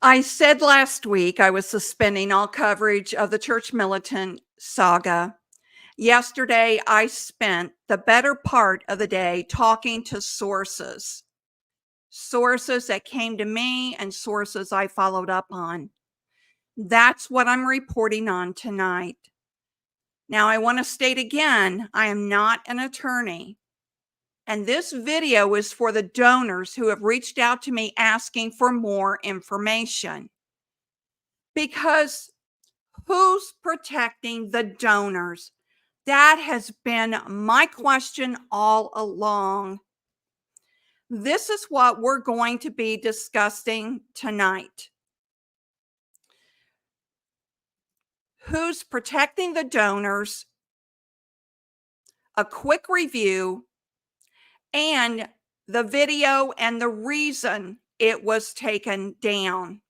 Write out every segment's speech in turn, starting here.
I said last week I was suspending all coverage of the Church Militant saga. Yesterday, I spent the better part of the day talking to sources that came to me and sources I followed up on. That's what I'm reporting on tonight. Now, I want to state again, I am not an attorney. And this video is for the donors who have reached out to me asking for more information. Because who's protecting the donors? That has been my question all along. This is what we're going to be discussing tonight. Who's protecting the donors? A quick review and the video and the reason it was taken down.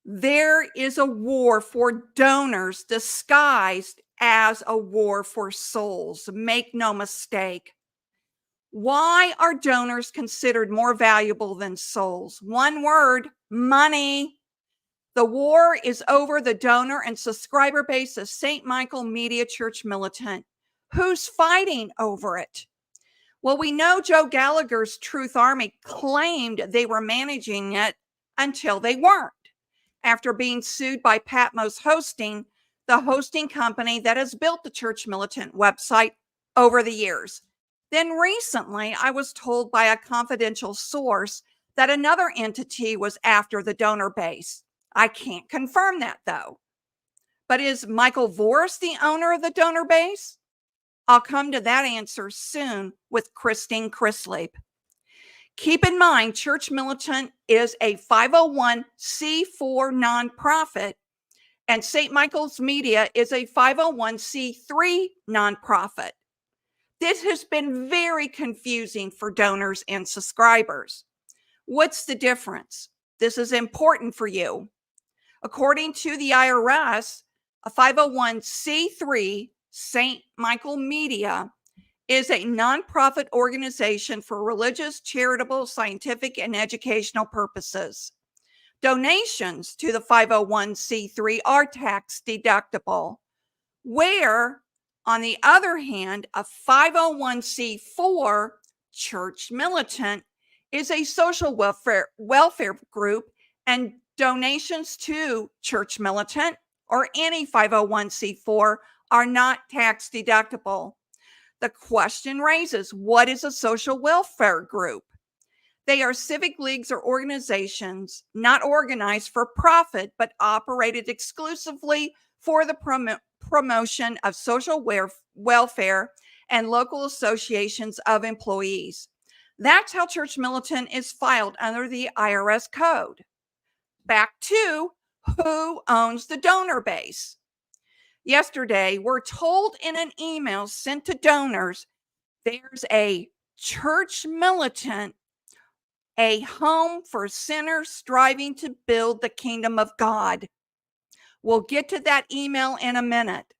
There is a war for donors disguised as a war for souls. Make no mistake. Why are donors considered more valuable than souls? One word: money. The war is over the donor and subscriber base of St. Michael Media Church Militant. Who's fighting over it? Well, we know Joe Gallagher's Truth Army claimed they were managing it until they weren't, after being sued by Patmos Hosting, the hosting company that has built the Church Militant website over the years. Then recently, I was told by a confidential source that another entity was after the donor base. I can't confirm that, though. But is Michael Voris the owner of the donor base? I'll come to that answer soon with Christine Chrisleap. Keep in mind, Church Militant is a 501c4 nonprofit, and St. Michael's Media is a 501c3 nonprofit. This has been very confusing for donors and subscribers. What's the difference? This is important for you. According to the IRS, a 501c3 St. Michael Media is a nonprofit organization for religious, charitable, scientific, and educational purposes. Donations to the 501c3 are tax deductible, where, on the other hand, a 501c4 Church Militant is a social welfare group, and donations to Church Militant or any 501c4 are not tax deductible. The question raises, what is a social welfare group? They are civic leagues or organizations not organized for profit, but operated exclusively for the promotion of social welfare and local associations of employees. That's how Church Militant is filed under the IRS code. Back to who owns the donor base. Yesterday, we're told in an email sent to donors, there's a Church Militant, a home for sinners striving to build the kingdom of God. We'll get to that email in a minute.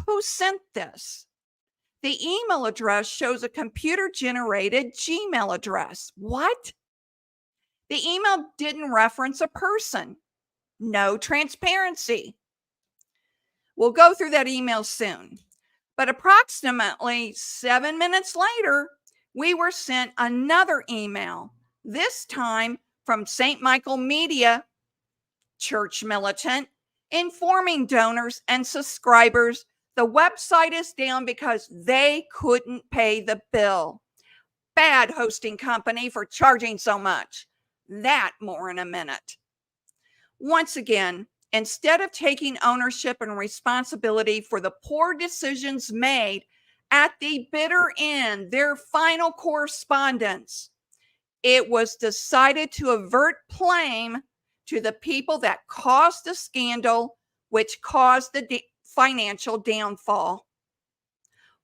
Who sent this? The email address shows a computer-generated Gmail address. What? The email didn't reference a person. No transparency. We'll go through that email soon. But approximately 7 minutes later, we were sent another email, this time from St. Michael Media Church Militant, informing donors and subscribers the website is down because they couldn't pay the bill. Bad hosting company for charging so much. That more in a minute. Once again, instead of taking ownership and responsibility for the poor decisions made at the bitter end, their final correspondence, it was decided to avert blame to the people that caused the scandal, which caused the financial downfall.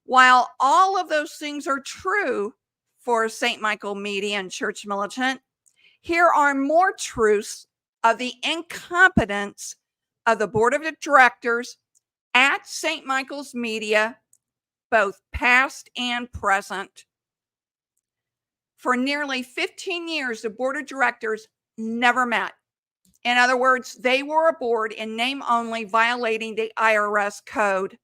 While all of those things are true for St. Michael Media and Church Militant, here are more truths of the incompetence of the board of directors at St. Michael's Media, both past and present. For nearly 15 years, the board of directors never met. In other words, they were a board in name only, violating the IRS code.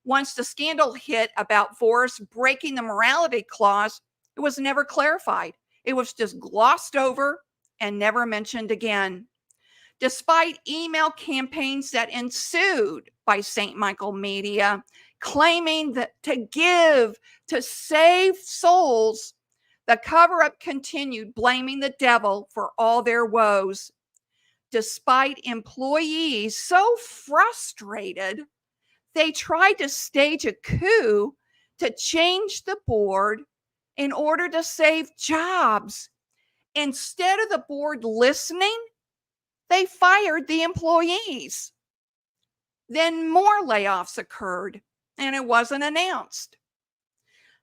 Once the scandal hit about Voris breaking the morality clause, it was never clarified. It was just glossed over and never mentioned again. Despite email campaigns that ensued by St. Michael Media claiming that to give to save souls, the cover up continued, blaming the devil for all their woes. Despite employees so frustrated, they tried to stage a coup to change the board in order to save jobs. Instead of the board listening, they fired the employees. Then more layoffs occurred, and it wasn't announced.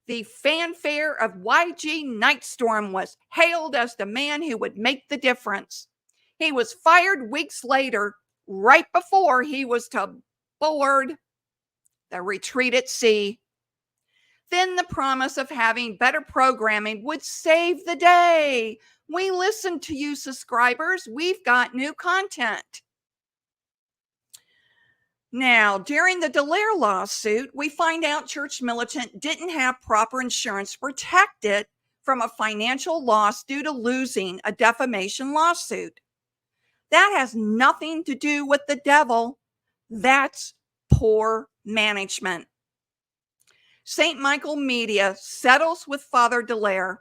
The fanfare of YG Nightstorm was hailed as the man who would make the difference. He was fired weeks later, right before he was to board the retreat at sea. Then the promise of having better programming would save the day. We listened to you, subscribers. We've got new content. Now, during the Dallaire lawsuit, we find out Church Militant didn't have proper insurance to protect it from a financial loss due to losing a defamation lawsuit. That has nothing to do with the devil. That's poor management. St. Michael Media settles with Father Dallaire.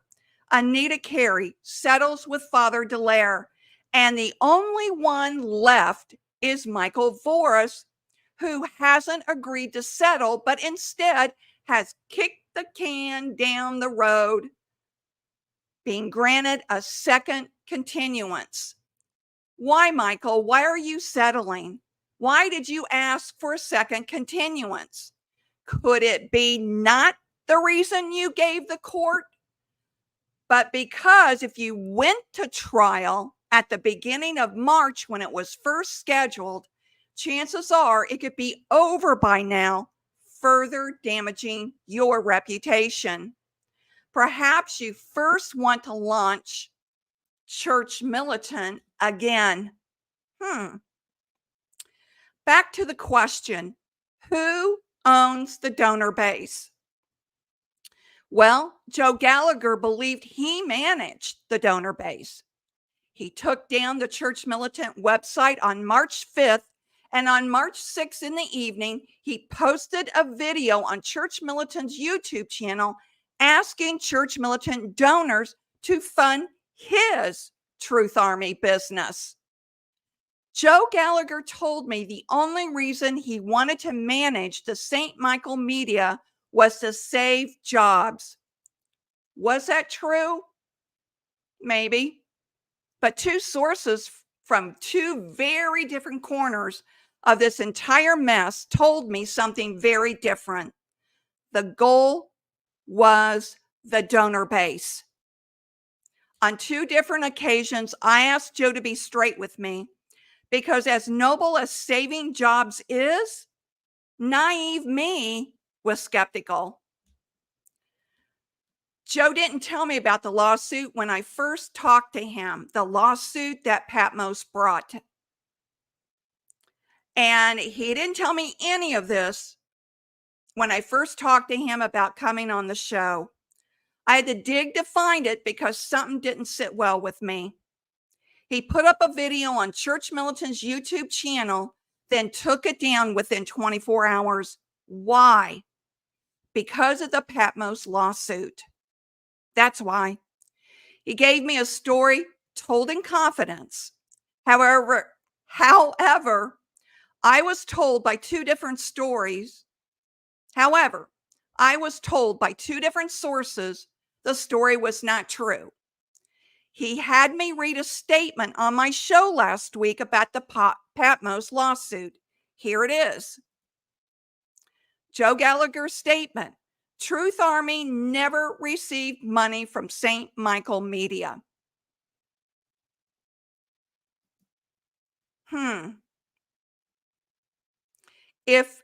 Anita Carey settles with Father Dallaire. And the only one left is Michael Voris, who hasn't agreed to settle, but instead has kicked the can down the road, being granted a second continuance. Why, Michael? Why are you settling? Why did you ask for a second continuance? Could it be not the reason you gave the court, but because if you went to trial at the beginning of March when it was first scheduled, chances are it could be over by now, further damaging your reputation. Perhaps you first want to launch Church Militant again. Back to the question, who owns the donor base? Well, Joe Gallagher believed he managed the donor base. He took down the Church Militant website on March 5th, and on March 6th in the evening, he posted a video on Church Militant's YouTube channel asking Church Militant donors to fund his Truth Army business. Joe Gallagher told me the only reason he wanted to manage the St. Michael Media was to save jobs. Was that true? Maybe. But two sources from two very different corners of this entire mess told me something very different. The goal was the donor base. On two different occasions, I asked Joe to be straight with me because as noble as saving jobs is, naive me was skeptical. Joe didn't tell me about the lawsuit when I first talked to him, the lawsuit that Patmos brought. And he didn't tell me any of this when I first talked to him about coming on the show. I had to dig to find it because something didn't sit well with me. He put up a video on Church Militant's YouTube channel, then took it down within 24 hours. Why? Because of the Patmos lawsuit. That's why. He gave me a story told in confidence. However, I was told by two different stories. However, I was told by two different sources the story was not true. He had me read a statement on my show last week about the Patmos lawsuit. Here it is. Joe Gallagher's statement. Truth Army never received money from St. Michael Media. If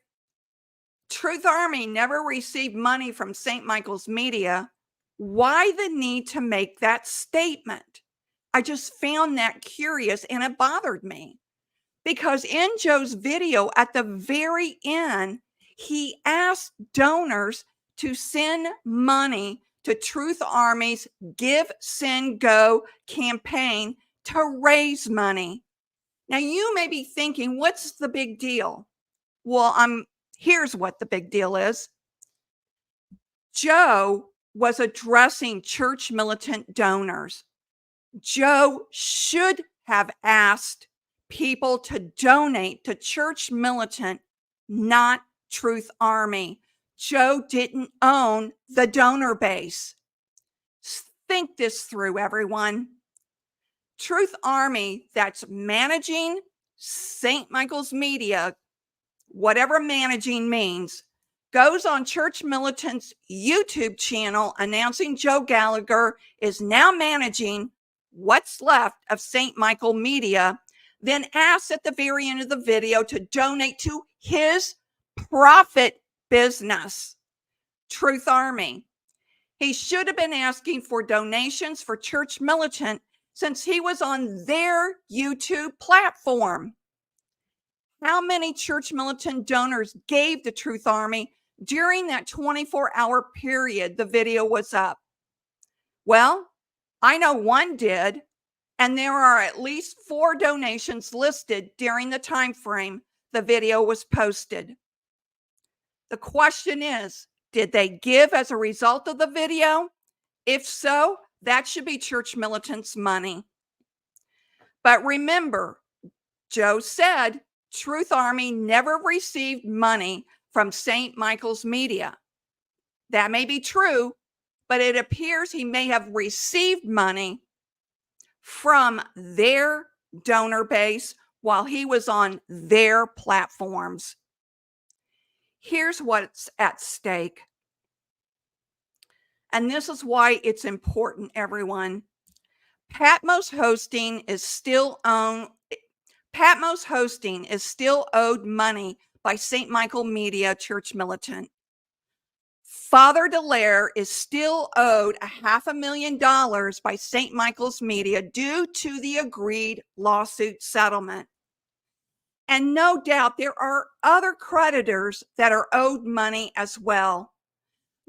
Truth Army never received money from St. Michael's Media, Why the need to make that statement? I just found that curious and it bothered me because in Joe's video at the very end, he asked donors to send money to Truth Army's Give, Send, Go campaign to raise money. Now, you may be thinking, what's the big deal? Well, here's what the big deal is. Joe was addressing church militant donors. Joe should have asked people to donate to church militant, not Truth Army. Joe didn't own the donor base. Think this through, everyone. Truth Army, that's managing St. Michael's Media, whatever managing means, goes on Church Militant's YouTube channel announcing Joe Gallagher is now managing what's left of St. Michael Media, then asks at the very end of the video to donate to his profit business, Truth Army. He should have been asking for donations for Church Militant since he was on their YouTube platform. How many church militant donors gave the Truth Army during that 24-hour period the video was up? Well, I know one did, and there are at least 4 donations listed during the time frame the video was posted. The question is, did they give as a result of the video? If so, that should be church militants' money. But remember, Joe said Truth Army never received money from St. Michael's Media. That may be true, but it appears he may have received money from their donor base while he was on their platforms. Here's what's at stake. And this is why it's important, everyone. Patmos Hosting is still owed money by St. Michael Media Church Militant. Father Dallaire is still owed $500,000 by St. Michael's Media due to the agreed lawsuit settlement. And no doubt there are other creditors that are owed money as well.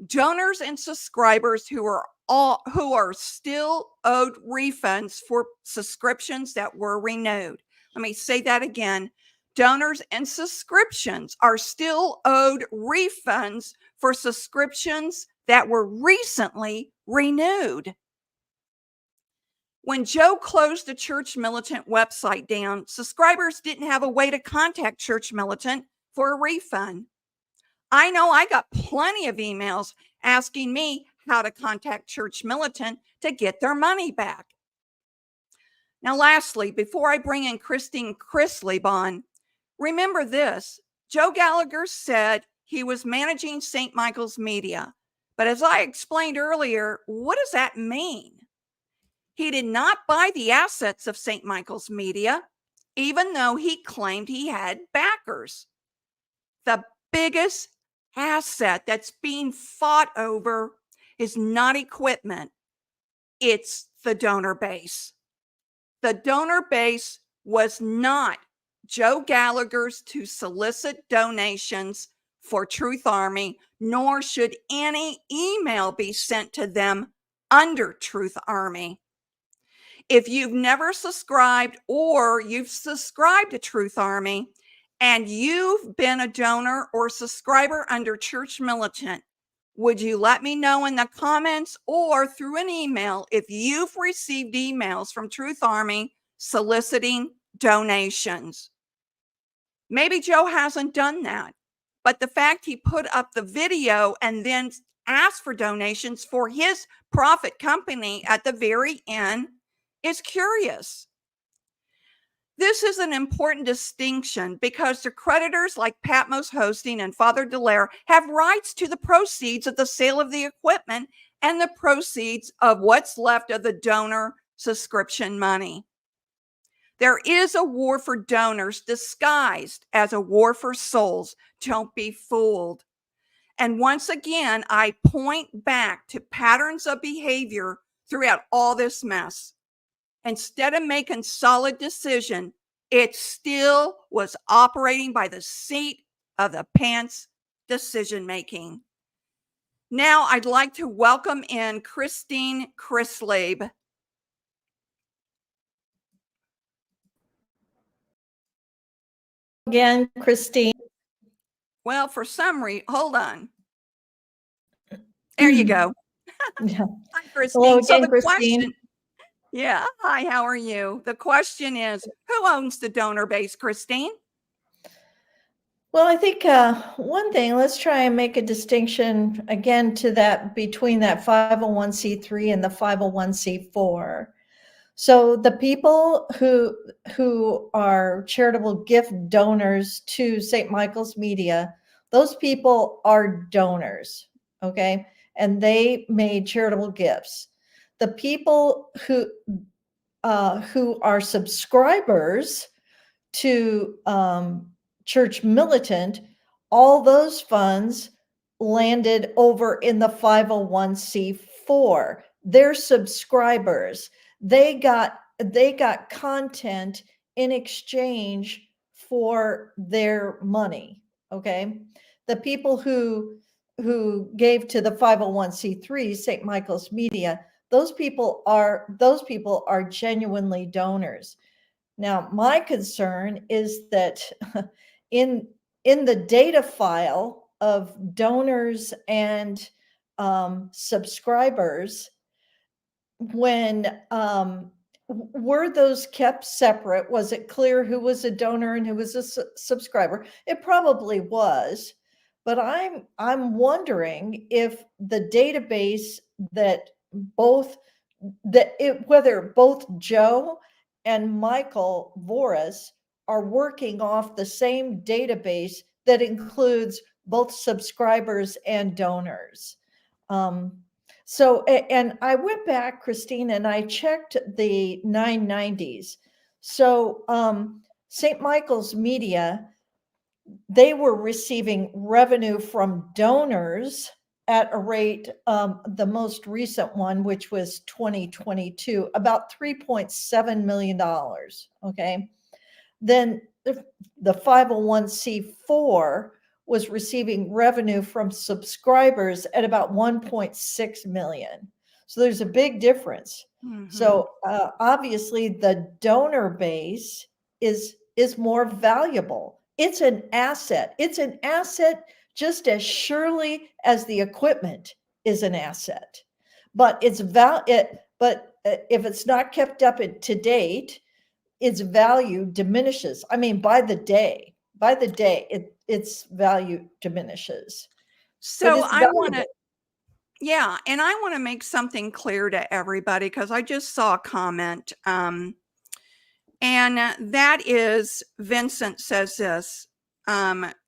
Donors and subscribers who are still owed refunds for subscriptions that were renewed. Let me say that again. Donors and subscriptions are still owed refunds for subscriptions that were recently renewed. When Joe closed the Church Militant website down, subscribers didn't have a way to contact Church Militant for a refund. I know I got plenty of emails asking me how to contact Church Militant to get their money back. Now, lastly, before I bring in Christine Chrisley, remember this. Joe Gallagher said he was managing St. Michael's Media. But as I explained earlier, what does that mean? He did not buy the assets of St. Michael's Media, even though he claimed he had backers. The biggest asset that's being fought over is not equipment. It's the donor base. The donor base was not Joe Gallagher's to solicit donations for Truth Army, nor should any email be sent to them under Truth Army. If you've never subscribed or you've subscribed to Truth Army and you've been a donor or subscriber under Church Militant, would you let me know in the comments or through an email if you've received emails from Truth Army soliciting donations? Maybe Joe hasn't done that, but the fact he put up the video and then asked for donations for his profit company at the very end is curious. This is an important distinction because the creditors like Patmos Hosting and Father Dallaire have rights to the proceeds of the sale of the equipment and the proceeds of what's left of the donor subscription money. There is a war for donors disguised as a war for souls. Don't be fooled. And once again, I point back to patterns of behavior throughout all this mess. Instead of making solid decision, it still was operating by the seat of the pants decision making. Now I'd like to welcome in Christine Chrislabe. Again, Christine. Well, for some reason, hold on. There you go. Yeah. Hi, Christine. Hello So again, the Christine. question, yeah, hi, how are you? The question is, who owns the donor base, Christine? Well, I think one thing, let's try and make a distinction again to that between that 501c3 and the 501c4. So the people who are charitable gift donors to St. Michael's Media, those people are donors, okay? And they made charitable gifts. The people who are subscribers to Church Militant, all those funds landed over in the 501c4. They're subscribers. They got content in exchange for their money. Okay. The people who gave to the 501c3, St. Michael's Media, those people are genuinely donors. Now, my concern is that in the data file of donors and subscribers, when were those kept separate? Was it clear who was a donor and who was a subscriber? It probably was, but I'm wondering if the database that whether both Joe and Michael Voris are working off the same database that includes both subscribers and donors. So, and I went back, Christine, and I checked the 990s. So, St. Michael's Media, they were receiving revenue from donors at a rate, the most recent one, which was 2022, about $3.7 million. Okay. Then the 501c4 was receiving revenue from subscribers at about 1.6 million. So there's a big difference. Mm-hmm. So obviously the donor base is more valuable. It's an asset. It's an asset just as surely as the equipment is an asset. But if it's not kept up to date, its value diminishes. I mean, by the day, its value diminishes. So I want to, yeah, and I want to make something clear to everybody because I just saw a comment, and that is Vincent says this.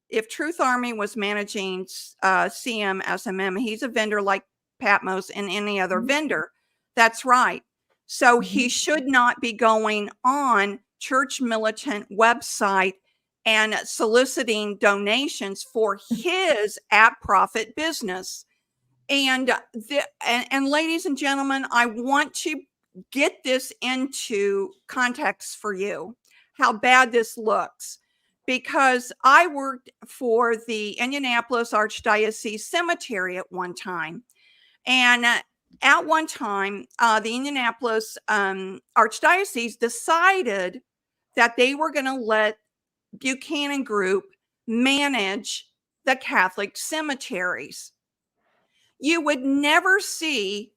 If Truth Army was managing CM SMM, he's a vendor like Patmos and any other vendor. That's right. So he should not be going on Church Militant website and soliciting donations for his at-profit business. And ladies and gentlemen, I want to get this into context for you, how bad this looks. Because I worked for the Indianapolis Archdiocese Cemetery at one time. And at one time, the Indianapolis Archdiocese decided that they were going to let Buchanan Group manage the Catholic cemeteries. You would never see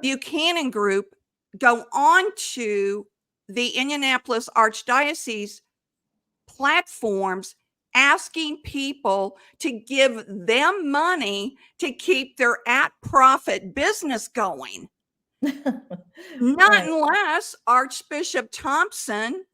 Buchanan Group go on to the Indianapolis Archdiocese platforms asking people to give them money to keep their at-profit business going. Not right. Unless Archbishop Thompson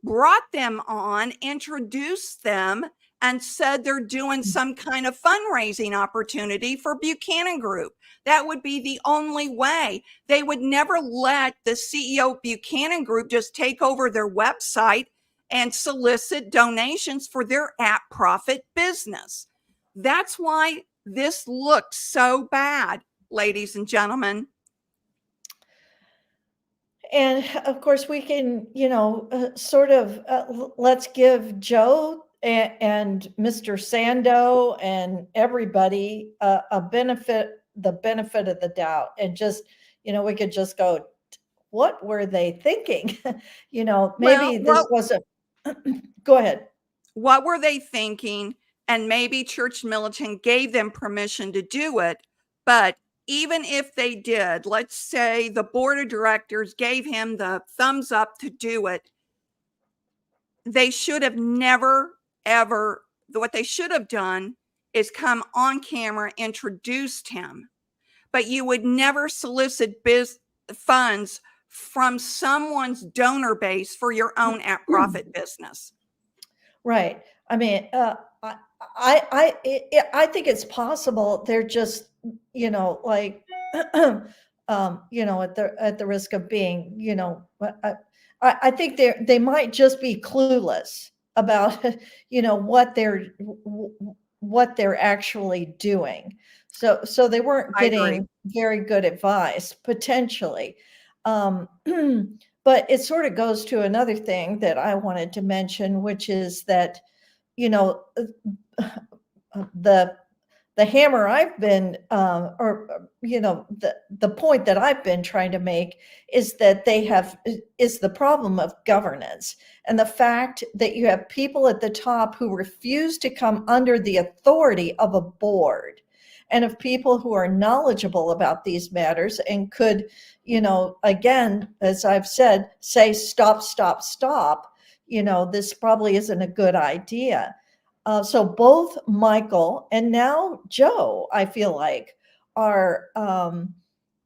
brought them on, introduced them, and said they're doing some kind of fundraising opportunity for Buchanan Group. That would be the only way. They would never let the CEO of Buchanan Group just take over their website and solicit donations for their at-profit business. That's why This looks so bad, ladies and gentlemen. And of course, we can, let's give Joe and Mr. Sando and everybody the benefit of the doubt, and just, we could just go, what were they thinking? Well, Maybe this wasn't. Go ahead. what were they thinking? And maybe Church Militant gave them permission to do it. But even if they did, let's say the board of directors gave him the thumbs up to do it, they should have never, ever, what they should have done is come on camera, introduced him. But you would never solicit funds from someone's donor base for your own at-profit business. Right. I mean, I think it's possible they're just, like, at the risk of being, I think they might just be clueless about, what they're actually doing. So they weren't getting very good advice, potentially. But it sort of goes to another thing that I wanted to mention, which is that, the hammer I've been, the point that I've been trying to make is that is the problem of governance, and the fact that you have people at the top who refuse to come under the authority of a board and of people who are knowledgeable about these matters and could, again, as I've said, say, stop, stop, stop. This probably isn't a good idea. So both Michael and now Joe, I feel like, are,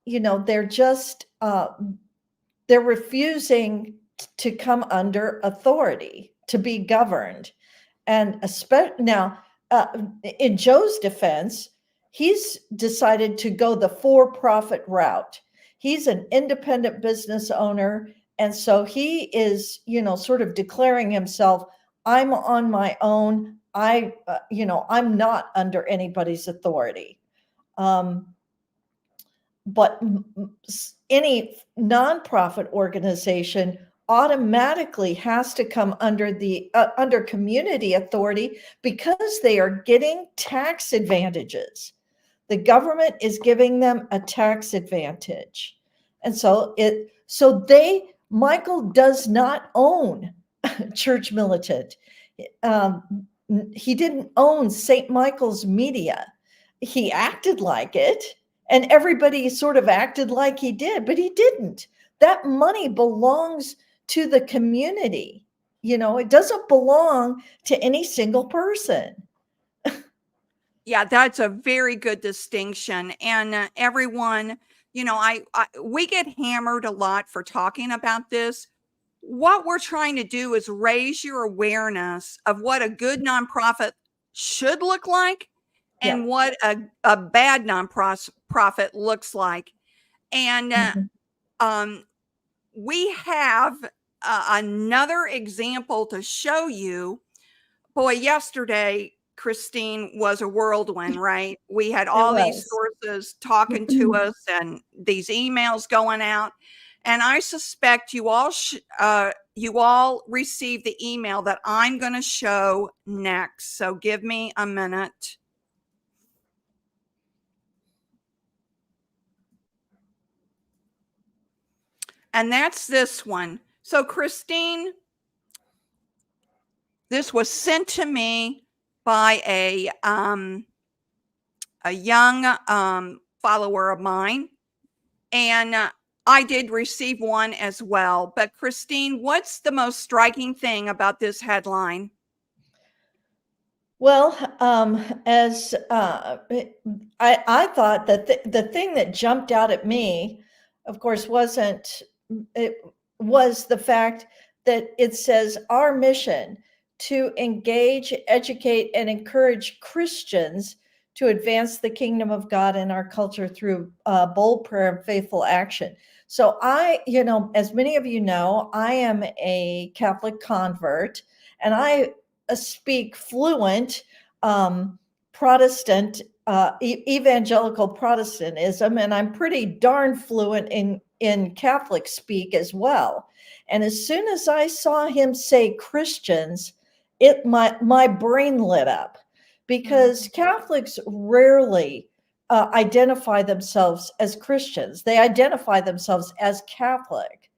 they're just, they're refusing to come under authority, to be governed. And now, in Joe's defense, he's decided to go the for-profit route. He's an independent business owner. And so he is, sort of declaring himself, I'm on my own. I'm not under anybody's authority. But any nonprofit organization automatically has to come under under community authority because they are getting tax advantages. The government is giving them a tax advantage. And so Michael does not own Church Militant. He didn't own St. Michael's Media. He acted like it, and everybody sort of acted like he did, but he didn't. That money belongs to the community. It doesn't belong to any single person. Yeah, that's a very good distinction. And everyone, we get hammered a lot for talking about this. What we're trying to do is raise your awareness of what a good nonprofit should look like and what a bad nonprofit looks like. And we have another example to show you. Boy, yesterday, Christine, was a whirlwind, right? We had all these sources talking to us and these emails going out. And I suspect you all received the email that I'm going to show next. So give me a minute. And that's this one. So Christine, this was sent to me by a young follower of mine. And I did receive one as well. But Christine, what's the most striking thing about this headline? Well, as I thought that the thing that jumped out at me, of course, was the fact that it says our mission to engage, educate, and encourage Christians to advance the kingdom of God in our culture through bold prayer and faithful action. So as many of you know, I am a Catholic convert, and I speak fluent Protestant, evangelical Protestantism, and I'm pretty darn fluent in Catholic speak as well. And as soon as I saw him say Christians, my brain lit up, because Catholics rarely identify themselves as Christians. They identify themselves as Catholic.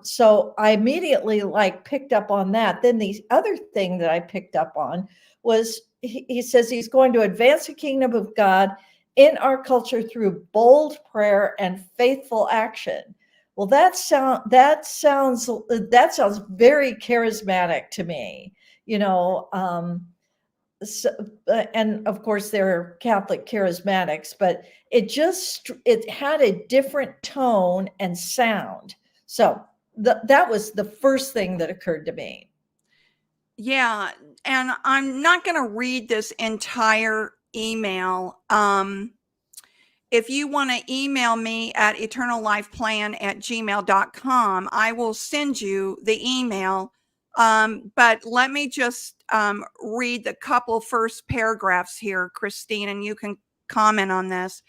So I immediately picked up on that. Then the other thing that I picked up on was he says he's going to advance the kingdom of God in our culture through bold prayer and faithful action. Well, that sounds very charismatic to me. So, and of course there are Catholic charismatics, but it had a different tone and sound. So that was the first thing that occurred to me. Yeah, and I'm not going to read this entire email. If you want to email me at eternallifeplan@gmail.com, I will send you the email. But let me just read the couple first paragraphs here, Christine, and you can comment on this.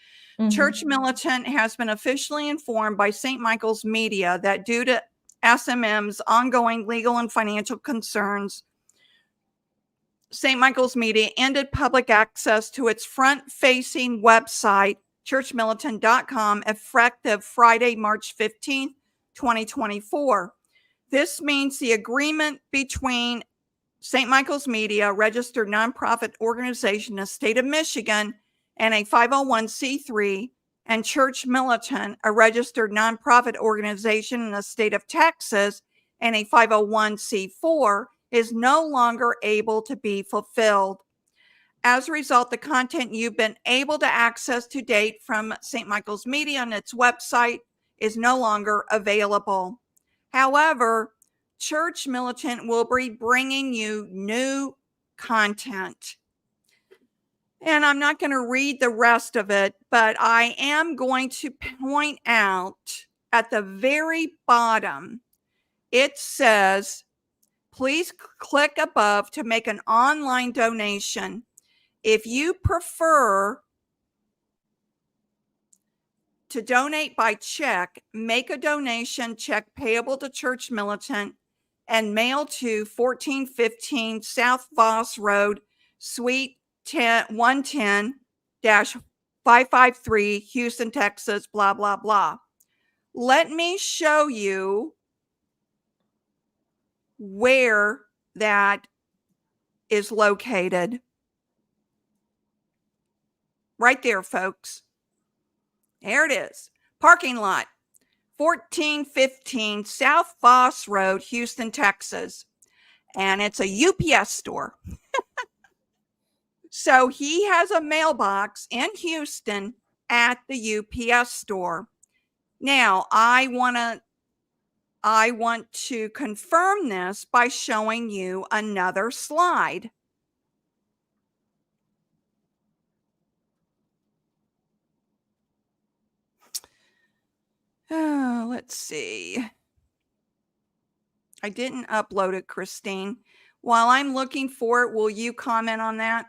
Church Militant has been officially informed by St. Michael's Media that due to SMM's ongoing legal and financial concerns, St. Michael's Media ended public access to its front-facing website, churchmilitant.com, effective Friday, March 15th, 2024. This means the agreement between St. Michael's Media, a registered nonprofit organization in the state of Michigan, and a 501c3, and Church Militant, a registered nonprofit organization in the state of Texas, and a 501c4, is no longer able to be fulfilled. As a result, the content you've been able to access to date from St. Michael's Media on its website is no longer available. However, Church Militant will be bringing you new content. And I'm not going to read the rest of it, but I am going to point out at the very bottom, it says, please click above to make an online donation. If you prefer to donate by check, make a donation, check payable to Church Militant, and mail to 1415 South Voss Road, Suite 110-553, Houston, Texas, blah, blah, blah. Let me show you where that is located. Right there, folks. There it is. Parking lot, 1415 South Voss Road, Houston, Texas. And it's a UPS store. So he has a mailbox in Houston at the UPS store. Now, I want to confirm this by showing you another slide. Oh, let's see. I didn't upload it, Christine. While I'm looking for it, will you comment on that?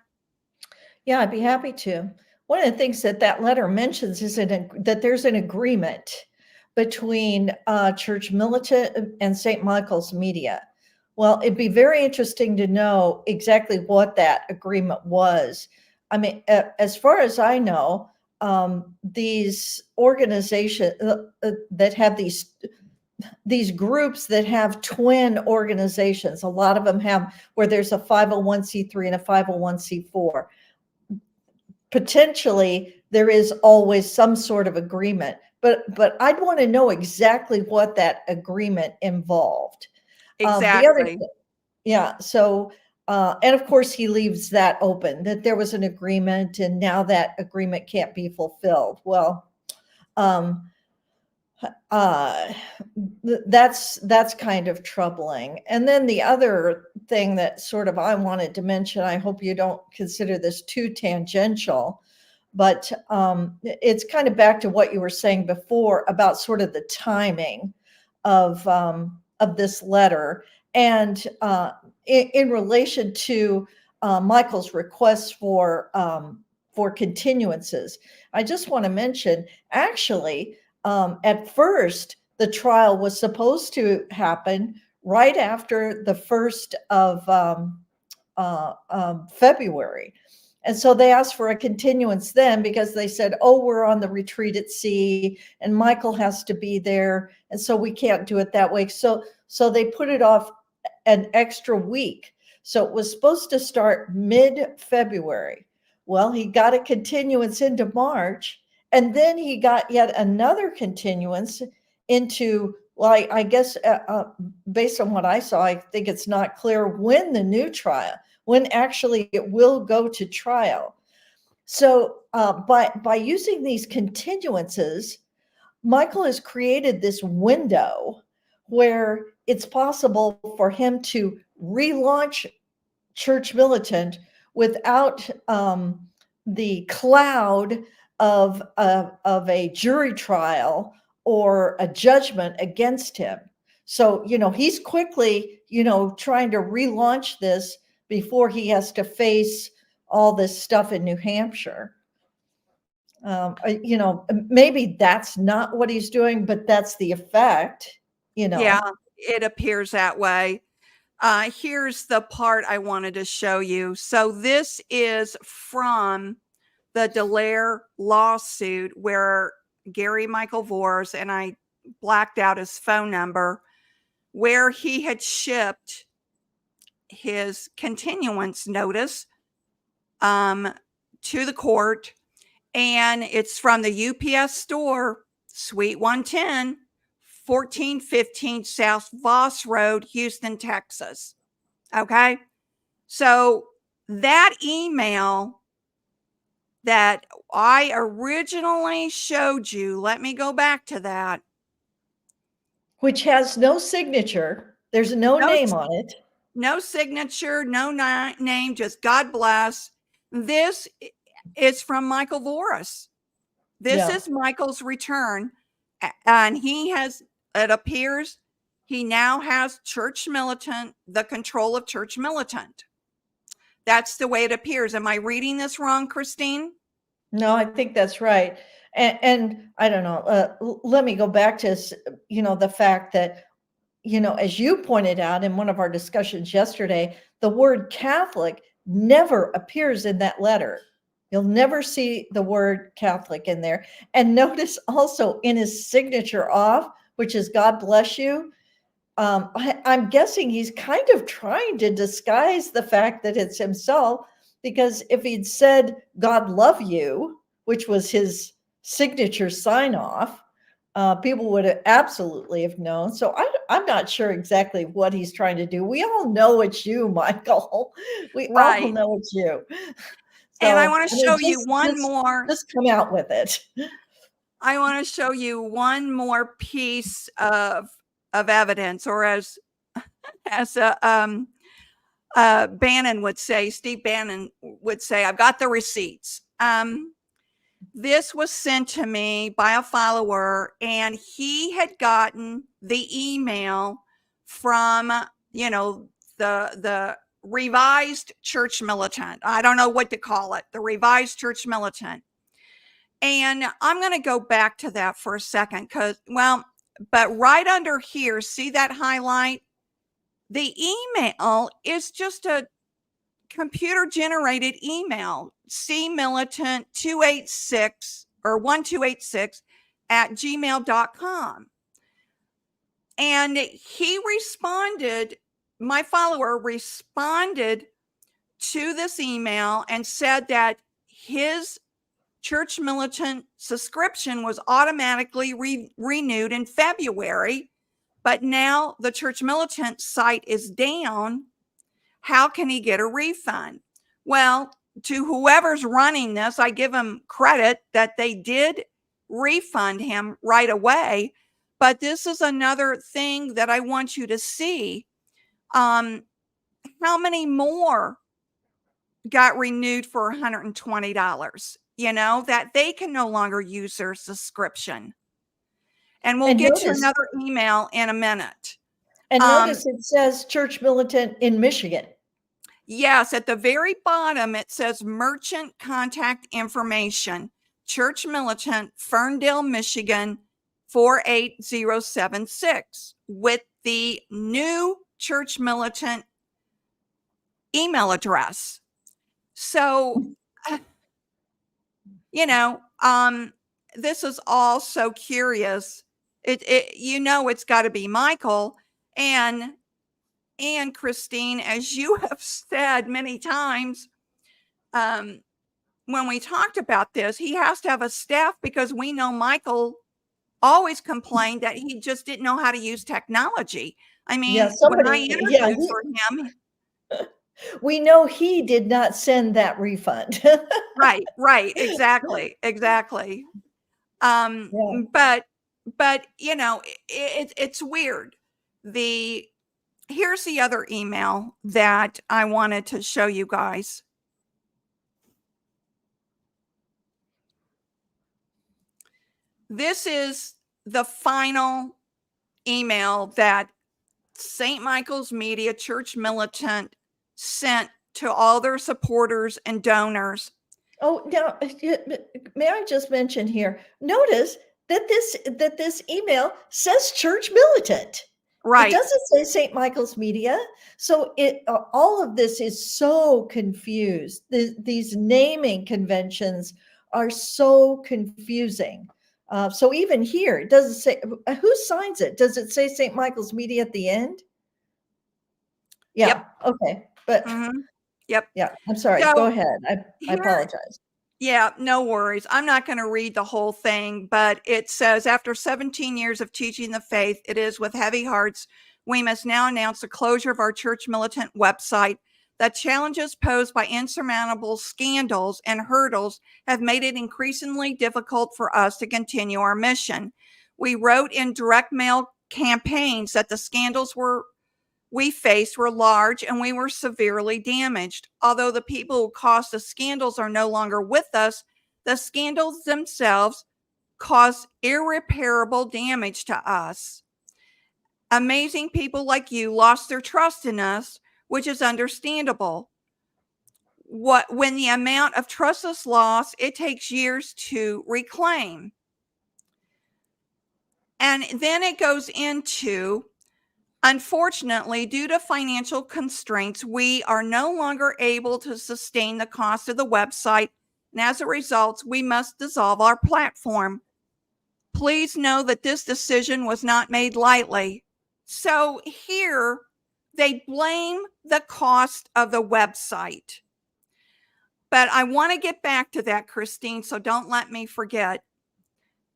Yeah, I'd be happy to. One of the things that letter mentions is that there's an agreement between Church Militant and St. Michael's Media. Well, it'd be very interesting to know exactly what that agreement was. I mean, as far as I know, these organizations that have these groups that have twin organizations, a lot of them have where there's a 501c3 and a 501c4. Potentially, there is always some sort of agreement, but I'd want to know exactly what that agreement involved. Exactly. Yeah. So, and of course, he leaves that open, that there was an agreement and now that agreement can't be fulfilled. Well, that's kind of troubling. And then the other thing that sort of I wanted to mention, I hope you don't consider this too tangential, but it's kind of back to what you were saying before about sort of the timing of this letter, and in relation to Michael's requests for continuances. I just want to mention, actually, at first, the trial was supposed to happen right after the 1st of February. And so they asked for a continuance then because they said, oh, we're on the retreat at sea and Michael has to be there. And so we can't do it that way. So they put it off an extra week. So it was supposed to start mid-February. Well, he got a continuance into March, and then he got yet another continuance into, well, I guess based on what I saw, I think it's not clear when the new trial, when actually it will go to trial. So by using these continuances, Michael has created this window where it's possible for him to relaunch Church Militant without the cloud of a jury trial or a judgment against him. So, he's quickly, trying to relaunch this before he has to face all this stuff in New Hampshire. Maybe that's not what he's doing, but that's the effect, Yeah, it appears that way. Here's the part I wanted to show you. So this is from the Dallaire lawsuit where Gary Michael Voris, and I blacked out his phone number, where he had shipped his continuance notice to the court. And it's from the UPS store, Suite 110, 1415 South Voss Road, Houston, Texas. Okay. So that email that I originally showed you, let me go back to that. Which has no signature. There's no name on it. No signature, no name, just God bless. This is from Michael Voris. This is Michael's return. And it appears he now has Church Militant, the control of Church Militant. That's the way it appears. Am I reading this wrong, Christine? No, I think that's right. And I don't know, let me go back to, the fact that, as you pointed out in one of our discussions yesterday, the word Catholic never appears in that letter. You'll never see the word Catholic in there. And notice also in his signature off, which is God bless you. I'm guessing he's kind of trying to disguise the fact that it's himself, because if he'd said God love you, which was his signature sign off, people would have absolutely have known. So I'm not sure exactly what he's trying to do. We all know it's you, Michael. We all know it's you. So, and I want to show you one more. Just come out with it. I want to show you one more piece of evidence, or as Bannon would say, Steve Bannon would say, I've got the receipts. This was sent to me by a follower, and he had gotten the email from, the revised Church Militant. I don't know what to call it, the revised Church Militant. And I'm going to go back to that for a second but right under here, see that highlight? The email is just a computer generated email, cmilitant286 or 1286 at gmail.com. And he responded, my follower responded to this email and said that his Church Militant subscription was automatically renewed in February, but now the Church Militant site is down. How can he get a refund? Well, to whoever's running this, I give them credit that they did refund him right away. But this is another thing that I want you to see. How many more got renewed for $120? That they can no longer use their subscription. And we'll get to another email in a minute. And notice it says Church Militant in Michigan. Yes, at the very bottom, it says merchant contact information, Church Militant, Ferndale, Michigan, 48076, with the new Church Militant email address. So, this is all so curious. It's got to be Michael. And Christine, as you have said many times, when we talked about this, he has to have a staff, because we know Michael always complained that he just didn't know how to use technology. I mean, when I interviewed for him, we know he did not send that refund. right, exactly. Yeah. But it's weird. Here's the other email that I wanted to show you guys. This is the final email that St. Michael's Media Church Militant sent to all their supporters and donors. Oh, now, may I just mention here, notice that this email says Church Militant. Right. It doesn't say St. Michael's Media. So all of this is so confused. These naming conventions are so confusing. So even here, it doesn't say who signs it. Does it say St. Michael's Media at the end? Yeah. Yep. Okay. But Yep. Yeah. I'm sorry. So, go ahead. I apologize. Yeah, no worries. I'm not going to read the whole thing, but it says, after 17 years of teaching the faith, it is with heavy hearts we must now announce the closure of our Church Militant website. The challenges posed by insurmountable scandals and hurdles have made it increasingly difficult for us to continue our mission. We wrote in direct mail campaigns that the scandals we faced were large and we were severely damaged. Although the people who caused the scandals are no longer with us, the scandals themselves caused irreparable damage to us. Amazing people like you lost their trust in us, which is understandable. When the amount of trust is lost, it takes years to reclaim. And then it goes into, unfortunately, due to financial constraints, we are no longer able to sustain the cost of the website, and as a result, we must dissolve our platform. Please know that this decision was not made lightly. So here, they blame the cost of the website. But I want to get back to that, Christine, so don't let me forget.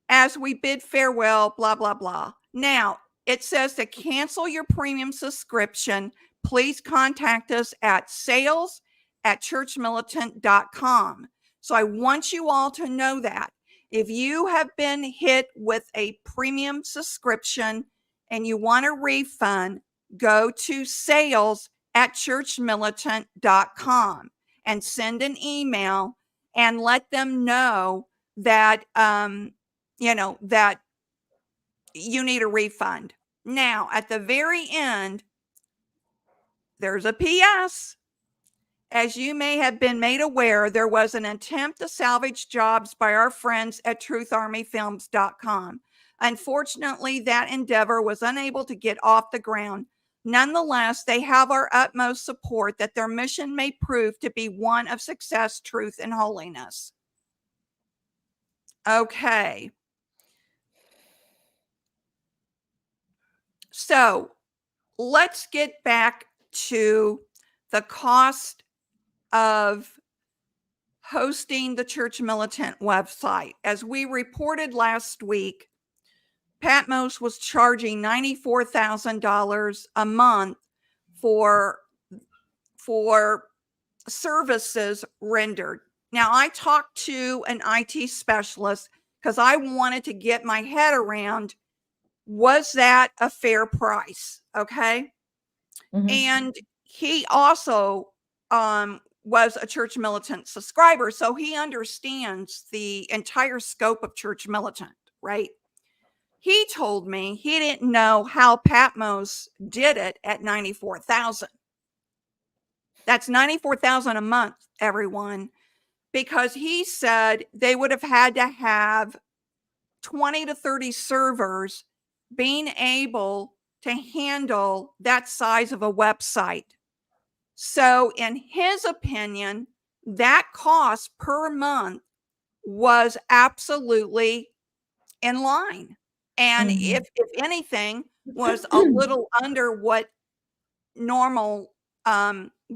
As we bid farewell, blah, blah, blah. Now, it says to cancel your premium subscription, please contact us at sales@churchmilitant.com. So I want you all to know that. If you have been hit with a premium subscription and you want a refund, go to sales@churchmilitant.com and send an email and let them know that, that you need a refund. Now, at the very end, there's a PS. As you may have been made aware, there was an attempt to salvage jobs by our friends at trutharmyfilms.com. Unfortunately, that endeavor was unable to get off the ground. Nonetheless, they have our utmost support that their mission may prove to be one of success, truth, and holiness. Okay. So let's get back to the cost of hosting the Church Militant website. As we reported last week, Patmos was charging $94,000 a month for services rendered. Now, I talked to an IT specialist because I wanted to get my head around, was that a fair price? Okay. Mm-hmm. And he also was a Church Militant subscriber, so he understands the entire scope of Church Militant, right? He told me he didn't know how Patmos did it at $94,000. That's $94,000 a month, everyone, because he said they would have had to have 20 to 30 servers being able to handle that size of a website. So in his opinion, that cost per month was absolutely in line. And Mhm. if anything, was a little under what normal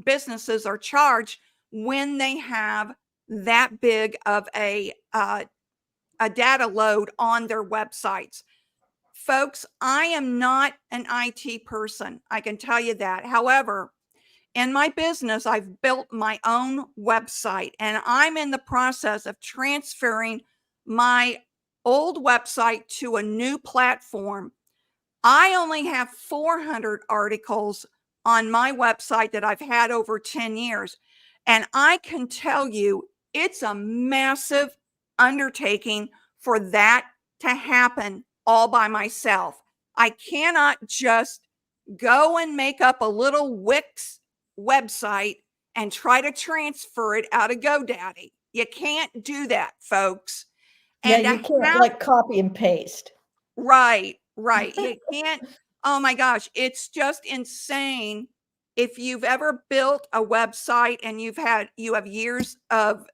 businesses are charged when they have that big of a data load on their websites. Folks, I am not an IT person. I can tell you that. However, in my business, I've built my own website and I'm in the process of transferring my old website to a new platform. I only have 400 articles on my website that I've had over 10 years. And I can tell you it's a massive undertaking for that to happen all by myself. I cannot just go and make up a little Wix website and try to transfer it out of GoDaddy. You can't do that, folks. Yeah, And to you can't have like copy and paste. Right, right. You can't oh my gosh, it's just insane. If you've ever built a website and you have years of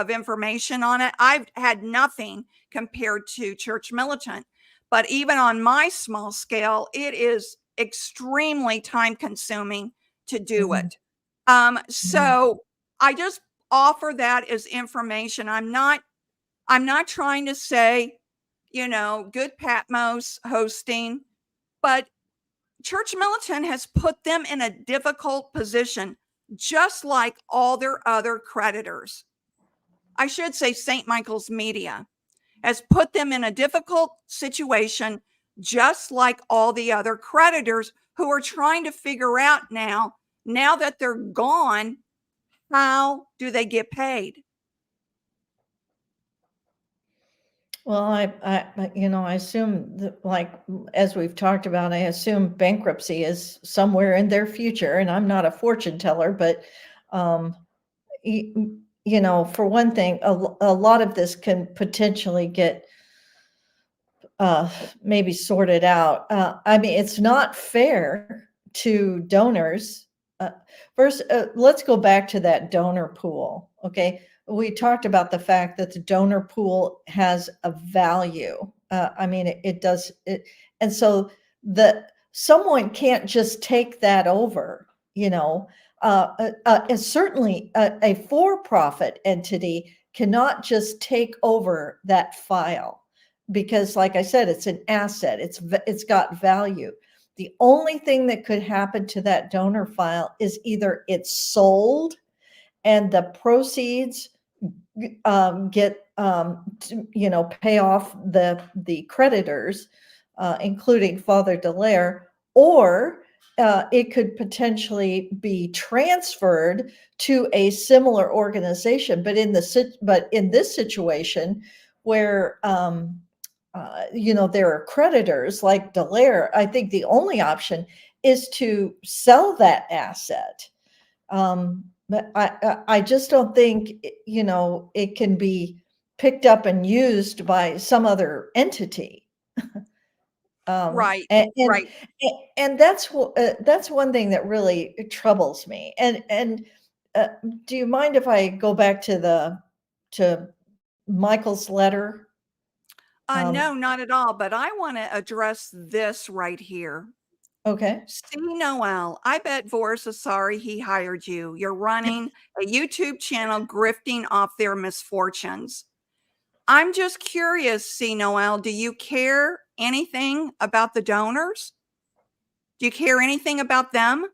information on it. I've had nothing compared to Church Militant, but even on my small scale, it is extremely time consuming to do Mhm, it. mhm. So I just offer that as information. I'm not trying to say, good Patmos hosting, but Church Militant has put them in a difficult position, just like all their other creditors. I should say St. Michael's Media has put them in a difficult situation, just like all the other creditors who are trying to figure out now that they're gone, how do they get paid? Well, I assume that, like, as we've talked about, I assume bankruptcy is somewhere in their future, and I'm not a fortune teller, but, um, for one thing, a lot of this can potentially get uh, maybe sorted out. I mean, it's not fair to donors. Uh, First, let's go back to that donor pool. Okay. We talked about the fact that the donor pool has a value. I mean, it does it. And so someone can't just take that over, and certainly a for-profit entity cannot just take over that file because, like I said, it's an asset. It's got value. The only thing that could happen to that donor file is either it's sold and the proceeds get pay off the creditors, including Father Dallaire, or it could potentially be transferred to a similar organization. But in this situation, where there are creditors like Dallaire, I think the only option is to sell that asset. But I just don't think, it can be picked up and used by some other entity. Um, Right, and and right. and that's one thing that really troubles me. Uh, do you mind if I go back to Michael's letter? No, Um, not at all. But I want to address this right here. okay. See, Noel, I bet Voris is sorry he hired you. You're running a YouTube channel grifting off their misfortunes. I'm just curious, see, Noel, do you care anything about the donors? Do you care anything about them?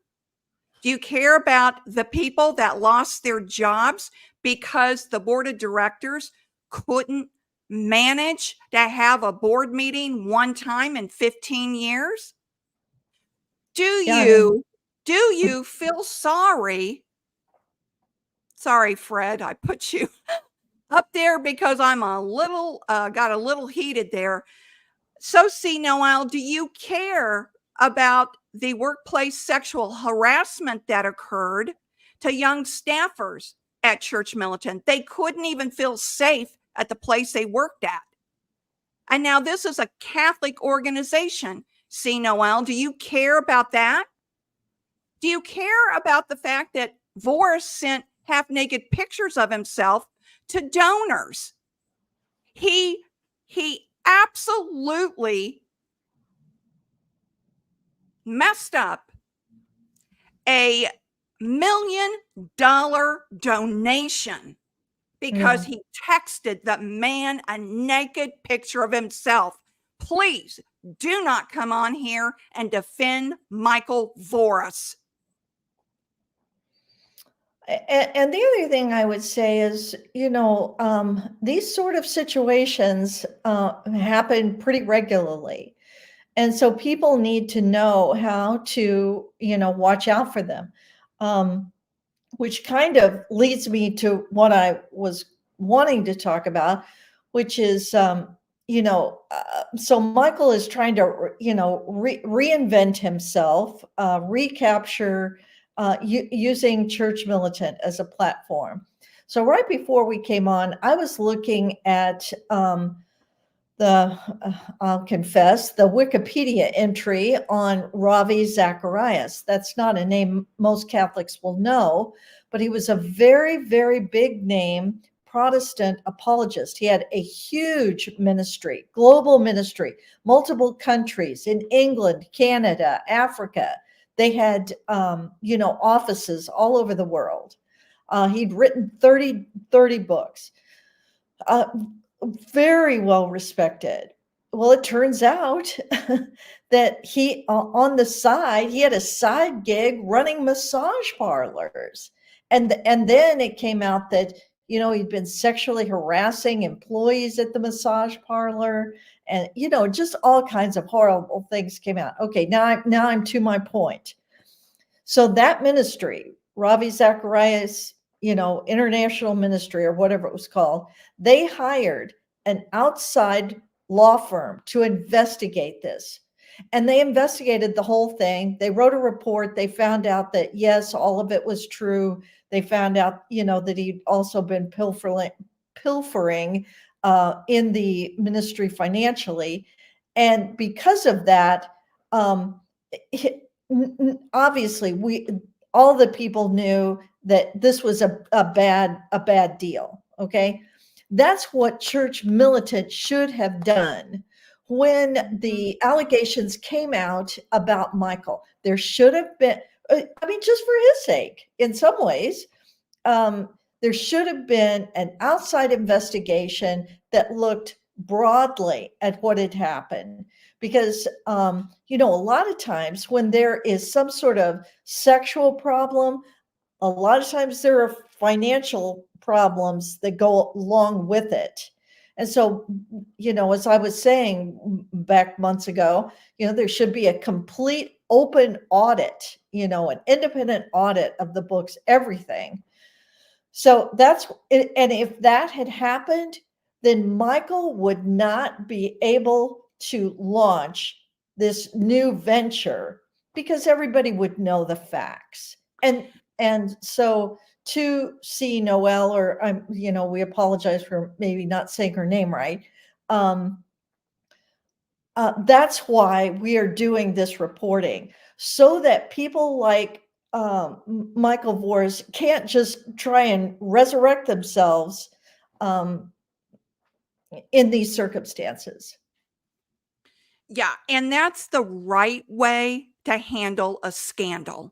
Do you care about the people that lost their jobs because the board of directors couldn't manage to have a board meeting one time in 15 years? Do Yeah, I mean, you do you feel sorry? Sorry, Fred, I put you up there because I'm a little got a little heated there. So, see, Noel, do you care about the workplace sexual harassment that occurred? to young staffers at Church Militant. They couldn't even feel safe at the place they worked at. And now this is a Catholic organization. See, Noel, do you care about that? Do you care about the fact that Voris sent half-naked pictures of himself to donors? He absolutely messed up a $1 million donation because he texted the man a naked picture of himself. Please do not come on here and defend Michael Voris. And the other thing I would say is, these sort of situations happen pretty regularly. And so people need to know how to, watch out for them, which kind of leads me to what I was wanting to talk about, which is, so Michael is trying to, reinvent himself, recapture using Church Militant as a platform. So right before we came on, I was looking at I'll confess, the Wikipedia entry on Ravi Zacharias. That's not a name most Catholics will know, but he was a very, very big name Protestant apologist. He had a huge ministry, global ministry, multiple countries in England, Canada, Africa. They had, offices all over the world. He'd written 30 books. Very well respected. Well, it turns out that he, on the side, he had a side gig running massage parlors. And then it came out that, he'd been sexually harassing employees at the massage parlor, and, just all kinds of horrible things came out. Okay, now I'm to my point. So that ministry, Ravi Zacharias, international ministry or whatever it was called, they hired an outside law firm to investigate this. And they investigated the whole thing. They wrote a report. They found out that, yes, all of it was true. They found out, that he'd also been pilfering in the ministry financially. And because of that, obviously, all the people knew that this was a bad deal. Okay. That's what Church Militant should have done when the allegations came out about Michael. There should have been, just for his sake, in some ways, there should have been an outside investigation that looked broadly at what had happened. Because, a lot of times when there is some sort of sexual problem, a lot of times there are financial problems that go along with it. And so, as I was saying back months ago, there should be a complete open audit, an independent audit of the books, everything. So that's, and if that had happened, then Michael would not be able to launch this new venture because everybody would know the facts. And so to see Noelle, or we apologize for maybe not saying her name right. That's why we are doing this reporting, so that people like Michael Voris can't just try and resurrect themselves in these circumstances. Yeah, and that's the right way to handle a scandal.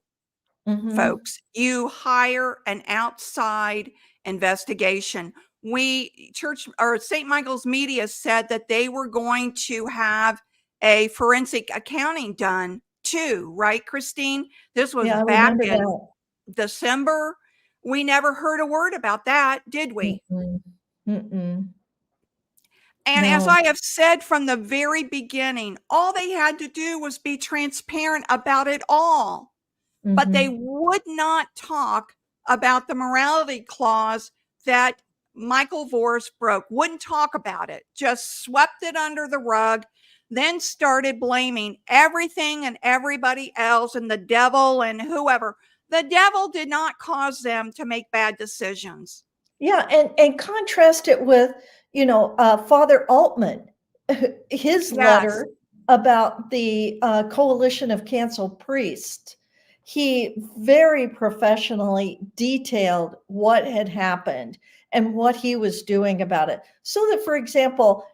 Folks, you hire an outside investigation. St. Michael's Media said that they were going to have a forensic accounting done too, right, Christine? This was back in December. We never heard a word about that, did we? And as I have said from the very beginning, all they had to do was be transparent about it all. But they would not talk about the morality clause that Michael Voris broke, wouldn't talk about it, just swept it under the rug, then started blaming everything and everybody else and the devil and whoever. The devil did not cause them to make bad decisions. Yeah, and contrast it with, Father Altman, his Yes. letter about the coalition of canceled priests. He very professionally detailed what had happened and what he was doing about it. So that, for example,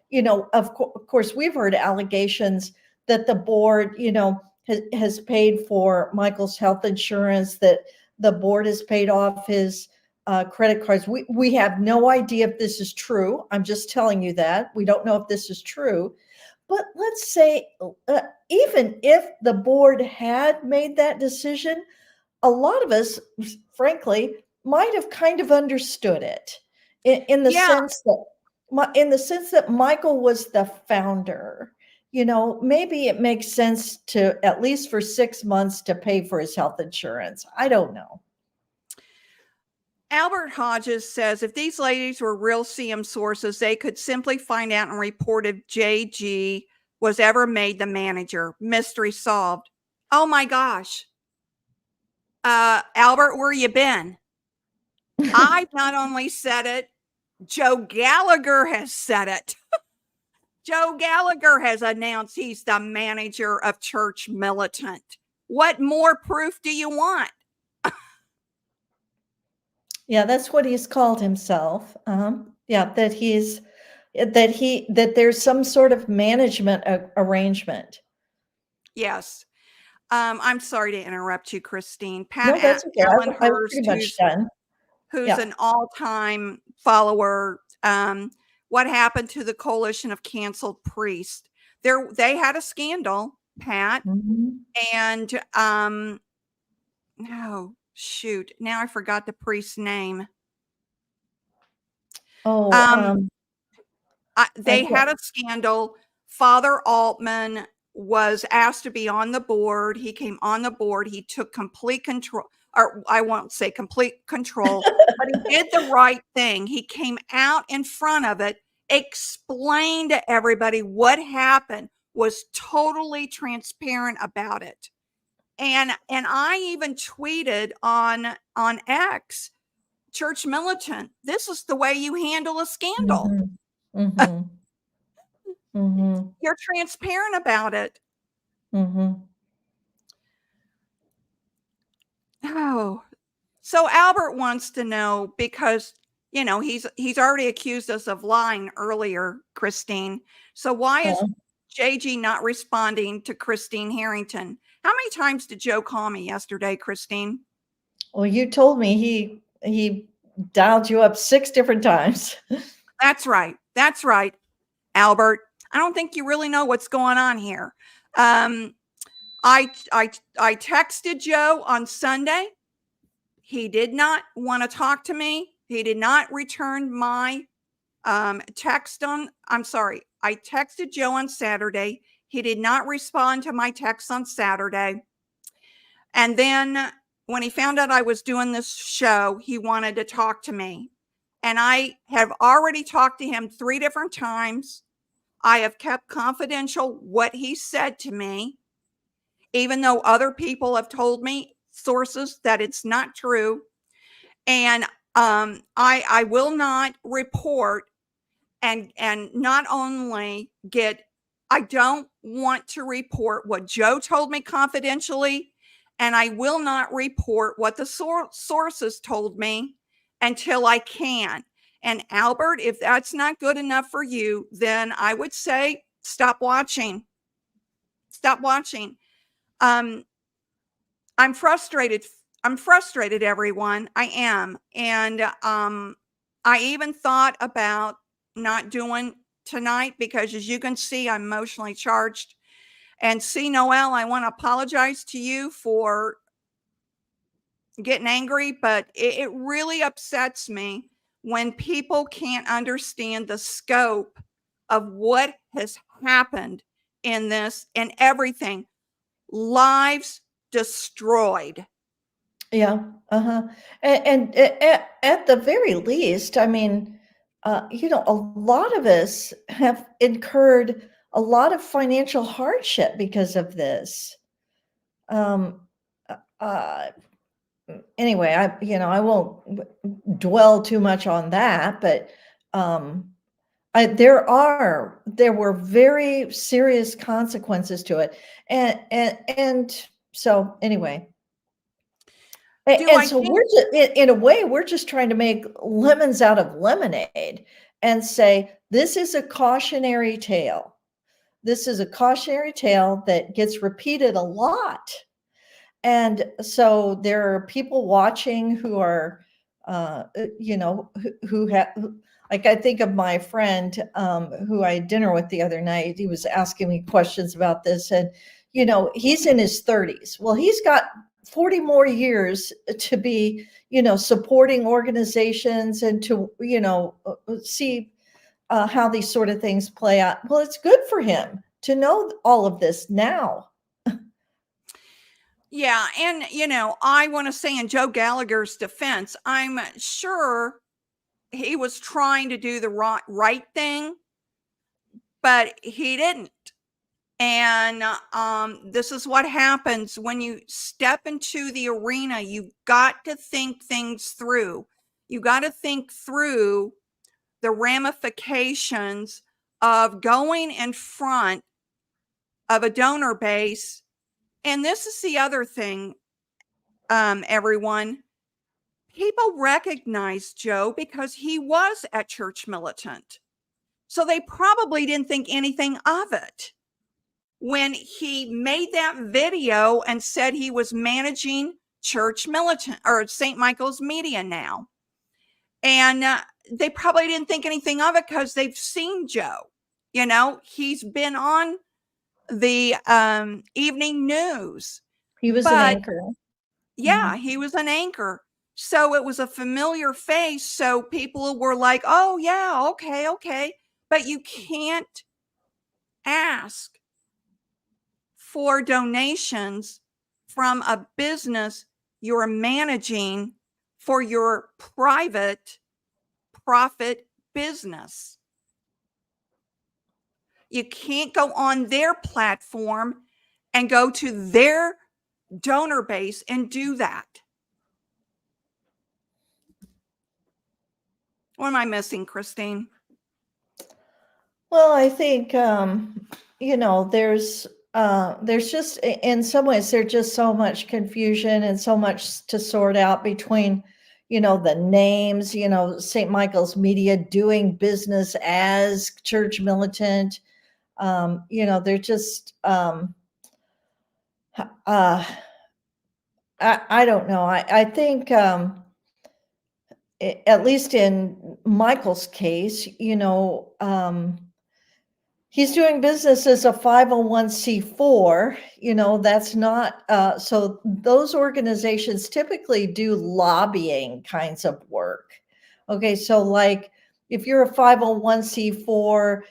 of course, we've heard allegations that the board, has paid for Michael's health insurance, that the board has paid off his credit cards. We have no idea if this is true. I'm just telling you that. We don't know if this is true. But let's say, even if the board had made that decision, a lot of us, frankly, might have kind of understood it in the Yeah. sense that Michael was the founder. Maybe it makes sense to, at least for 6 months, to pay for his health insurance. I don't know. Albert Hodges says if these ladies were real CM sources, they could simply find out and report if JG was ever made the manager. Mystery solved. Oh my gosh. Albert, where you been? I've not only said it, Joe Gallagher has said it. Joe Gallagher has announced he's the manager of Church Militant. What more proof do you want? Yeah, that's what he's called himself. Yeah, that there's some sort of management arrangement. Yes. I'm sorry to interrupt you, Christine. No, that's okay. Allen I was Hurst, pretty much done. who's Yeah. an all-time follower. What happened to the coalition of canceled priests? They had a scandal, Pat, Mhm. and no, shoot, now I forgot the priest's name. Oh, I They had can't. a scandal. Father Altman was asked to be on the board. He came on the board. He took complete control, or I won't say complete control, but he did the right thing. He came out in front of it, explained to everybody what happened, was totally transparent about it. And I even tweeted on X, Church Militant, this is the way you handle a scandal. Mhm. Mhm. Mhm. You're transparent about it. Mhm. Oh, so Albert wants to know because he's already accused us of lying earlier, Christine. So why is Yeah. JG not responding to Christine Harrington? How many times did Joe call me yesterday, Christine? Well, you told me he dialed you up 6 different times. That's right. That's right, Albert. I don't think you really know what's going on here. Um, I texted Joe on Sunday. He did not want to talk to me. He did not return my text on, I'm sorry, I texted Joe on Saturday. He did not respond to my text on Saturday. And then when he found out I was doing this show, he wanted to talk to me. And I have already talked to him 3 different times. I have kept confidential what he said to me, even though other people have told me, sources, that it's not true. And I will not report and not only get, I don't want to report what Joe told me confidentially, and I will not report what the sources told me until I can. And Albert, if that's not good enough for you, then I would say stop watching. Stop watching. Um, I'm frustrated. I'm frustrated, everyone. I am. And I even thought about not doing tonight because, as you can see, I'm emotionally charged. And see, Noel, I want to apologize to you for getting angry, but it really upsets me when people can't understand the scope of what has happened in this and everything. Lives destroyed. Yeah, uh-huh. And at the very least, I mean, a lot of us have incurred a lot of financial hardship because of this. Um, uh, anyway, I won't dwell too much on that, but there were very serious consequences to it, and so anyway, Do and I so think we're just, in a way, we're just trying to make lemons out of lemonade and say this is a cautionary tale. This is a cautionary tale that gets repeated a lot. And so there are people watching who are, who have, like, I think of my friend who I had dinner with the other night. He was asking me questions about this, and he's in his 30s. Well, he's got 40 more years to be, supporting organizations and to, see how these sort of things play out. Well, it's good for him to know all of this now. Yeah, and I want to say in Joe Gallagher's defense, I'm sure he was trying to do the right thing, but he didn't. And this is what happens when you step into the arena. You got to think things through. You got to think through the ramifications of going in front of a donor base. And this is the other thing, everyone. People recognize Joe because he was at Church Militant. So they probably didn't think anything of it when he made that video and said he was managing Church Militant or St. Michael's Media now. And they probably didn't think anything of it because they've seen Joe. He's been on the evening news. He was an But anchor. yeah, he was an anchor. So it was a familiar face. So people were like, oh, yeah, okay, okay. But you can't ask for donations from a business you're managing for your private profit business. You can't go on their platform and go to their donor base and do that. What am I missing, Christine? Well, I think there's just, in some ways, there's just so much confusion and so much to sort out between the names, St. Michael's Media doing business as Church Militant. They're just I don't know. I think at least in Michael's case, he's doing business as a 501c4. That's not, so those organizations typically do lobbying kinds of work. Okay, so like if you're a 501c4,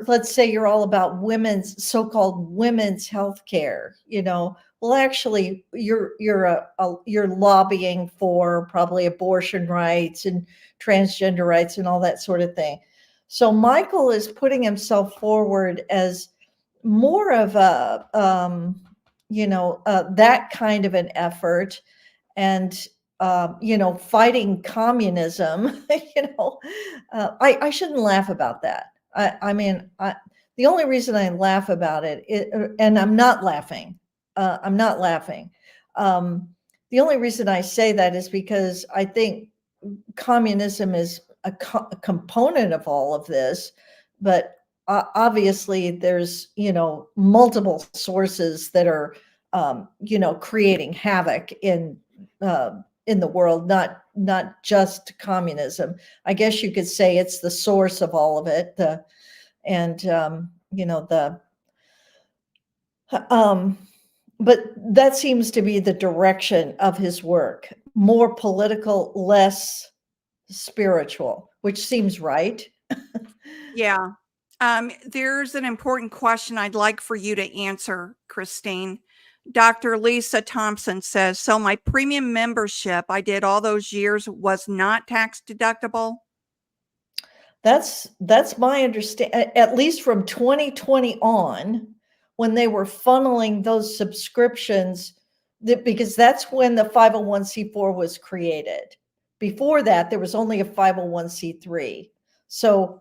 let's say you're all about so-called women's health care, well, actually you're lobbying for probably abortion rights and transgender rights and all that sort of thing. So Michael is putting himself forward as more of a, that kind of an effort, and fighting communism. I shouldn't laugh about that. I mean, the only reason I laugh about it, and I'm not laughing. I'm not laughing. The only reason I say that is because I think communism is a component of all of this, but obviously there's multiple sources that are creating havoc in the world, not just communism. I guess you could say it's the source of all of it. But that seems to be the direction of his work: more political, less spiritual, which seems right. Yeah. There's an important question I'd like for you to answer, Christine. Dr. Lisa Thompson says, so my premium membership I did all those years was not tax deductible? That's my understanding, at least from 2020 on, when they were funneling those subscriptions because that's when the 501c4 was created. Before that, there was only a 501c3. So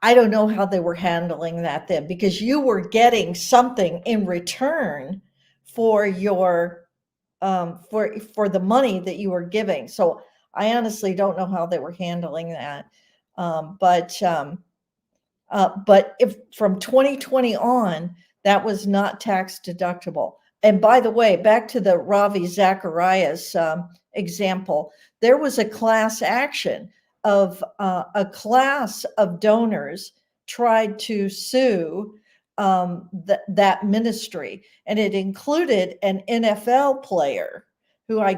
I don't know how they were handling that then, because you were getting something in return for your for the money that you were giving. So I honestly don't know how they were handling that. But if from 2020 on, that was not tax deductible. And by the way, back to the Ravi Zacharias example, there was a class action of a class of donors tried to sue that ministry, and it included an NFL player Oh,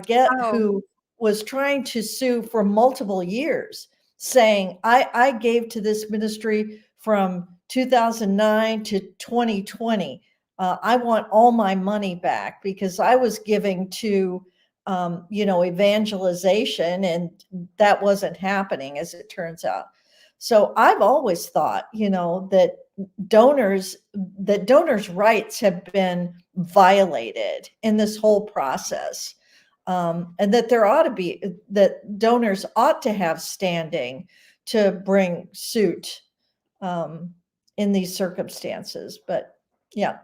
who was trying to sue for multiple years, saying, I gave to this ministry from 2009 to 2020. I want all my money back because I was giving to, evangelization, and that wasn't happening, as it turns out. So I've always thought, that donors' rights have been violated in this whole process. And that that donors ought to have standing to bring suit in these circumstances. But yeah.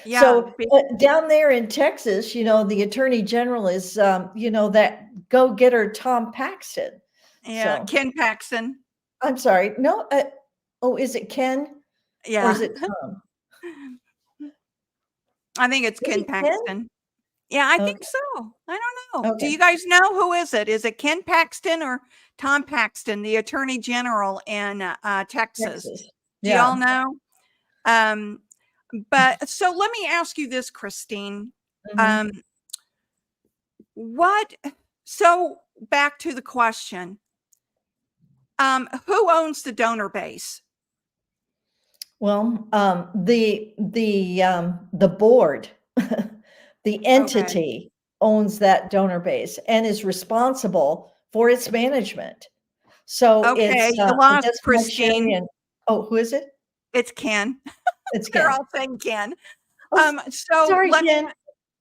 yeah. So down there in Texas, the attorney general is, that go-getter Tom Paxton. Yeah. So Ken Paxton. I'm sorry. No. Oh, is it Ken or is Yeah. it Tom? I think it's Is Ken it Ken? Paxton. Yeah, I think Okay. so. I don't know. Do Okay. you guys know who is it? Is it Ken Paxton or Tom Paxton, the Attorney General in Texas? Texas. Do y'all Yeah. know? But so let me ask you this, Christine. Mhm. What? So back to the question. Who owns the donor base? Well, the board, the Okay. entity owns that donor base and is responsible for its management. So Okay, it's, you I lost guess Mike Sherry Christine. and, oh, who is it? It's Ken. It's They're Ken. all saying Ken. Oh, So sorry, let me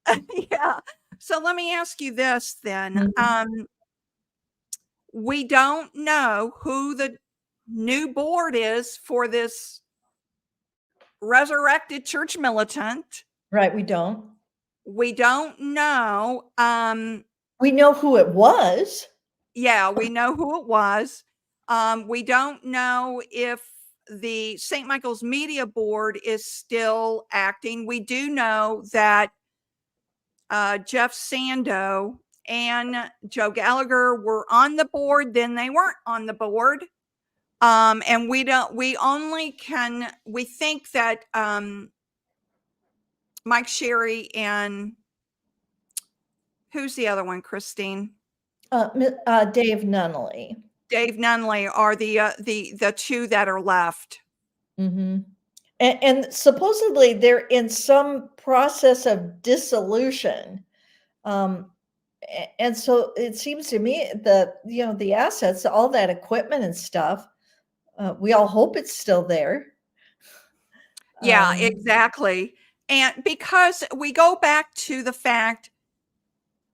Ken. yeah. So let me ask you this then. Mhm. We don't know who the new board is for this resurrected church militant. Right, we don't. We don't know. We know who it was. Yeah, we know who it was. We don't know if the St. Michael's Media Board is still acting. We do know that Jeff Sando and Joe Gallagher were on the board, then they weren't on the board. And we think that Mike Sherry and who's the other one, Christine? Dave Nunnally. Dave Nunley are the two that are left. Mhm. And supposedly they're in some process of dissolution. Um, and so it seems to me the assets, all that equipment and stuff, we all hope it's still there. Yeah, Um, exactly. And because we go back to the fact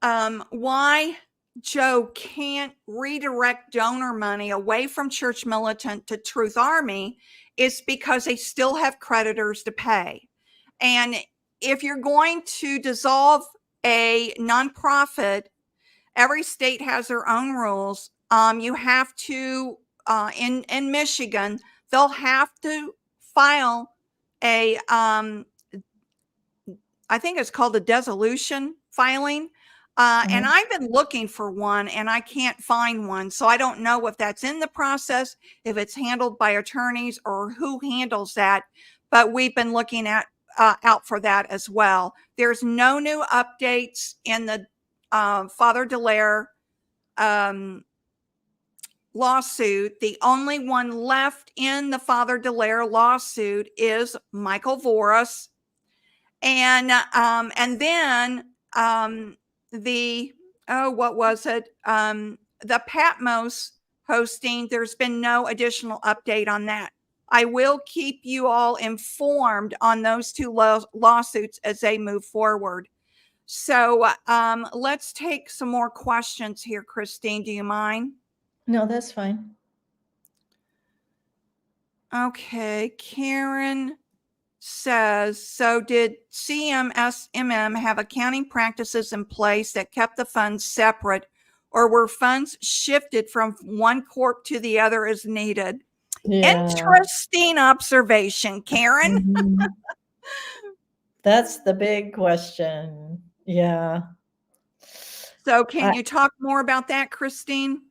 why Joe can't redirect donor money away from Church Militant to Truth Army is because they still have creditors to pay. And if you're going to dissolve a nonprofit, every state has their own rules. You have to, in Michigan, they'll have to file a, I think it's called a dissolution filing. And mhm. I've been looking for one and I can't find one. So I don't know if that's in the process, if it's handled by attorneys or who handles that. But we've been looking out for that as well. There's no new updates in the Father Dallaire lawsuit. The only one left in the Father Dallaire lawsuit is Michael Voris. And then the what was it? The Patmos hosting. There's been no additional update on that. I will keep you all informed on those two lawsuits as they move forward. So let's take some more questions here, Christine. Do you mind? No, that's fine. Okay. Karen says, so did CMSMM have accounting practices in place that kept the funds separate, or were funds shifted from one corp to the other as needed? Yeah. Interesting observation, Karen. Mhm. That's the big question. Yeah. So can you talk more about that, Christine?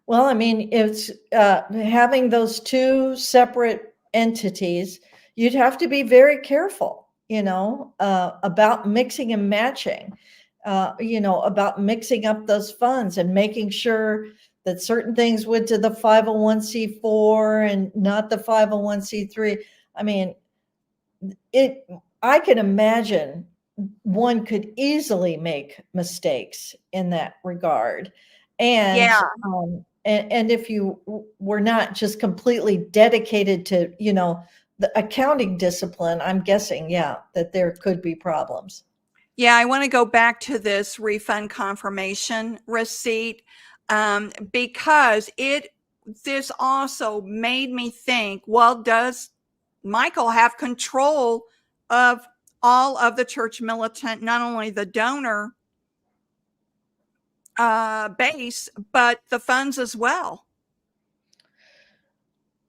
Well, I mean, it's having those two separate entities, you'd have to be very careful, about mixing and matching, about mixing up those funds and making sure that certain things went to the 501c4 and not the 501c3. I mean, I can imagine one could easily make mistakes in that regard. And Yeah. and if you were not just completely dedicated to, the accounting discipline, I'm guessing, yeah, that there could be problems. Yeah, I want to go back to this refund confirmation receipt because this also made me think, well, does Michael have control of all of the church militant, not only the donor base, but the funds as well?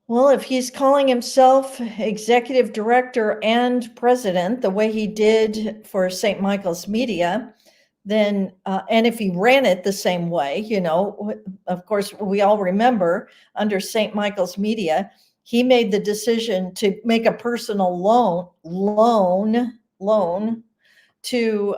Well, if he's calling himself executive director and president, the way he did for St. Michael's Media, then, and if he ran it the same way, of course, we all remember under St. Michael's Media, he made the decision to make a personal loan to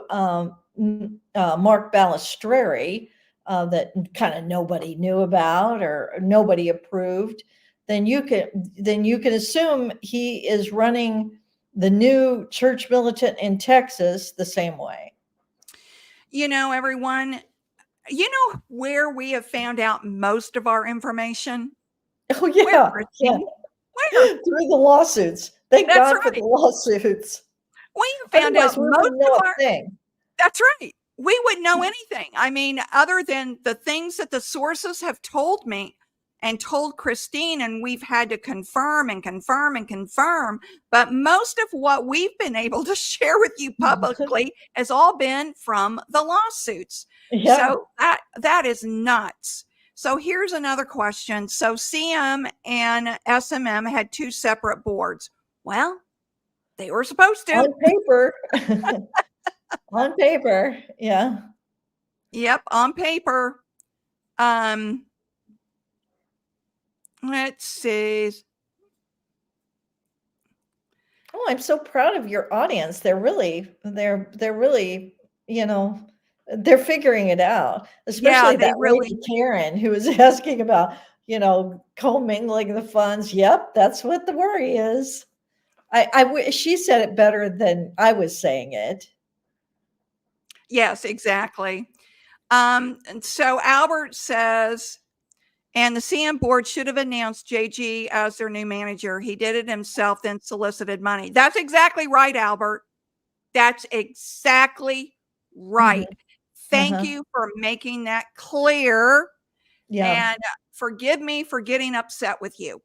Mark Balistreri that kind of nobody knew about or nobody approved. Then you can assume he is running the new church militant in Texas the same way. Everyone, where we have found out most of our information? Oh yeah, Where, yeah. Christine? Where? Through the lawsuits. Thank That's God for the right. lawsuits. We found Otherwise, out we most wouldn't know of a our thing. That's right. We wouldn't know anything. I mean, other than the things that the sources have told me and told Christine, and we've had to confirm and confirm and confirm. But most of what we've been able to share with you publicly has all been from the lawsuits. Yeah. So that is nuts. So here's another question. So CM and SMM had two separate boards. Well, they were supposed to. On paper. On paper, yeah. Yep, on paper. Let's see. Oh, I'm so proud of your audience. They're really, they're figuring it out. Yeah, Especially they that lady really. Karen who was asking about, commingling the funds. Yep, that's what the worry is. She said it better than I was saying it. Yes, exactly. And so Albert says, and the CM board should have announced JG as their new manager. He did it himself, then solicited money. That's exactly right, Albert. That's exactly right. Mhm. Thank Uh-huh. you for making that clear. Yeah. And forgive me for getting upset with you.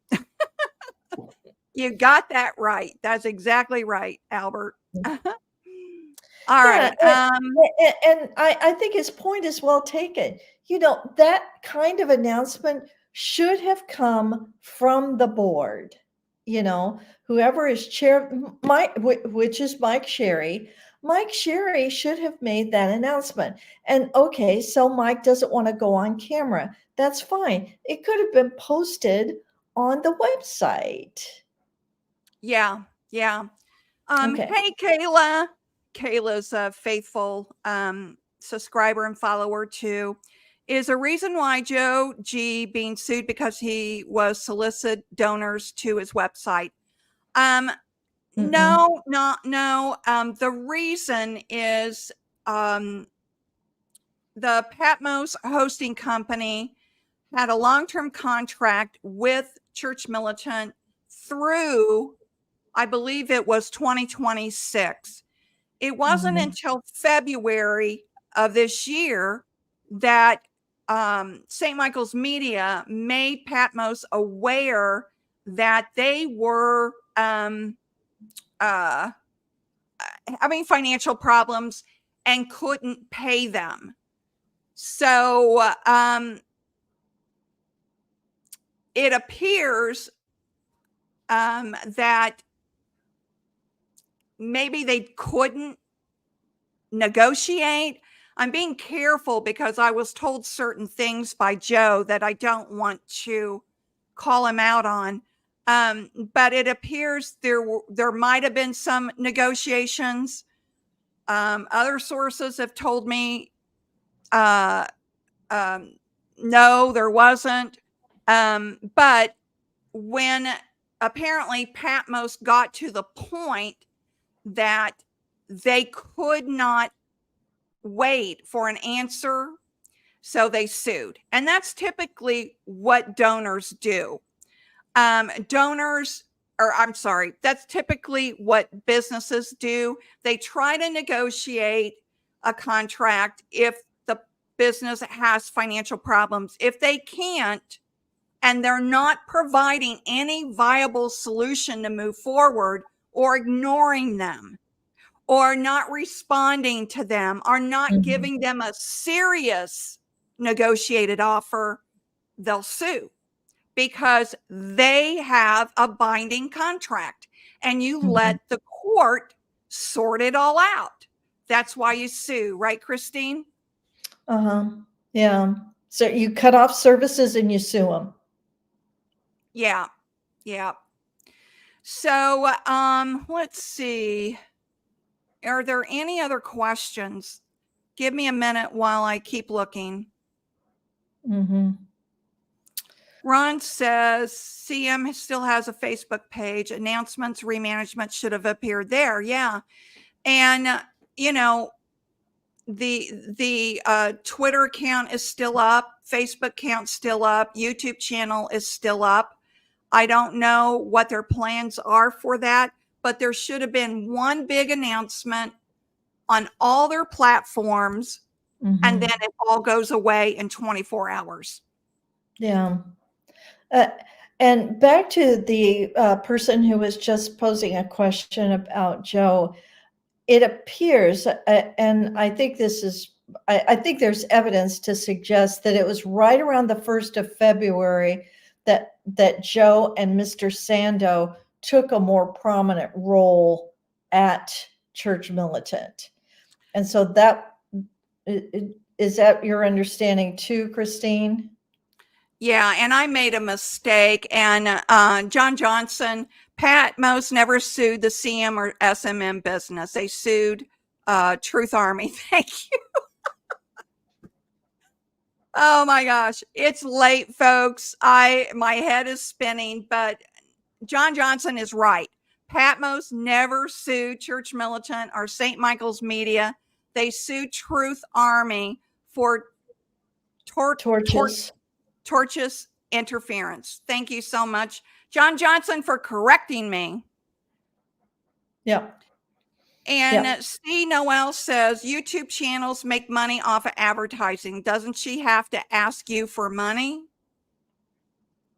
You got that right. That's exactly right, Albert. All Yeah, right. and I think his point is well taken. That kind of announcement should have come from the board. Whoever is chair, which is Mike Sherry. Mike Sherry should have made that announcement. And okay, so Mike doesn't want to go on camera. That's fine. It could have been posted on the website. Yeah, yeah. Okay. Hey, Kayla. Kayla's a faithful subscriber and follower too. Is a reason why Joe G being sued because he was solicited donors to his website. Mm-mm. No, not no. The reason is the Patmos hosting company had a long-term contract with Church Militant through, I believe it was 2026. It wasn't until February of this year that St. Michael's Media made Patmos aware that they were having financial problems and couldn't pay them. So it appears that maybe they couldn't negotiate. I'm being careful because I was told certain things by Joe that I don't want to call him out on. But it appears there might have been some negotiations. Other sources have told me no, there wasn't. But when apparently Patmos got to the point that they could not wait for an answer, so they sued. And that's typically what donors do. That's typically what businesses do. They try to negotiate a contract if the business has financial problems. If they can't, and they're not providing any viable solution to move forward, or ignoring them, or not responding to them, or not giving them a serious negotiated offer, they'll sue because they have a binding contract, and you let the court sort it all out. That's why you sue, right, Christine? Yeah. So you cut off services and you sue them. Yeah. Yeah. So let's see. Are there any other questions? Give me a minute while I keep looking. Ron says CM still has a Facebook page. Announcements, remanagement should have appeared there. Yeah. And, you know, the Twitter account is still up. Facebook account still up. YouTube channel is still up. I don't know what their plans are for that, but there should have been one big announcement on all their platforms, and then it all goes away in 24 hours. Yeah. And back to the person who was just posing a question about Joe, it appears, and I think this is, I think there's evidence to suggest that it was right around the 1st of February that Joe and Mr. Sando took a more prominent role at Church Militant. And so that, is that your understanding too, Christine? Yeah, and I made a mistake. And John Johnson, Patmos never sued the CM or SMM business. They sued Truth Army. Thank you. Oh my gosh, it's late, folks. My head is spinning, but John Johnson is right. Patmos never sued Church Militant or St. Michael's Media. They sued Truth Army for tortious interference. Thank you so much, John Johnson, for correcting me. Yeah. And C. Noel says YouTube channels make money off of advertising. Doesn't she have to ask you for money?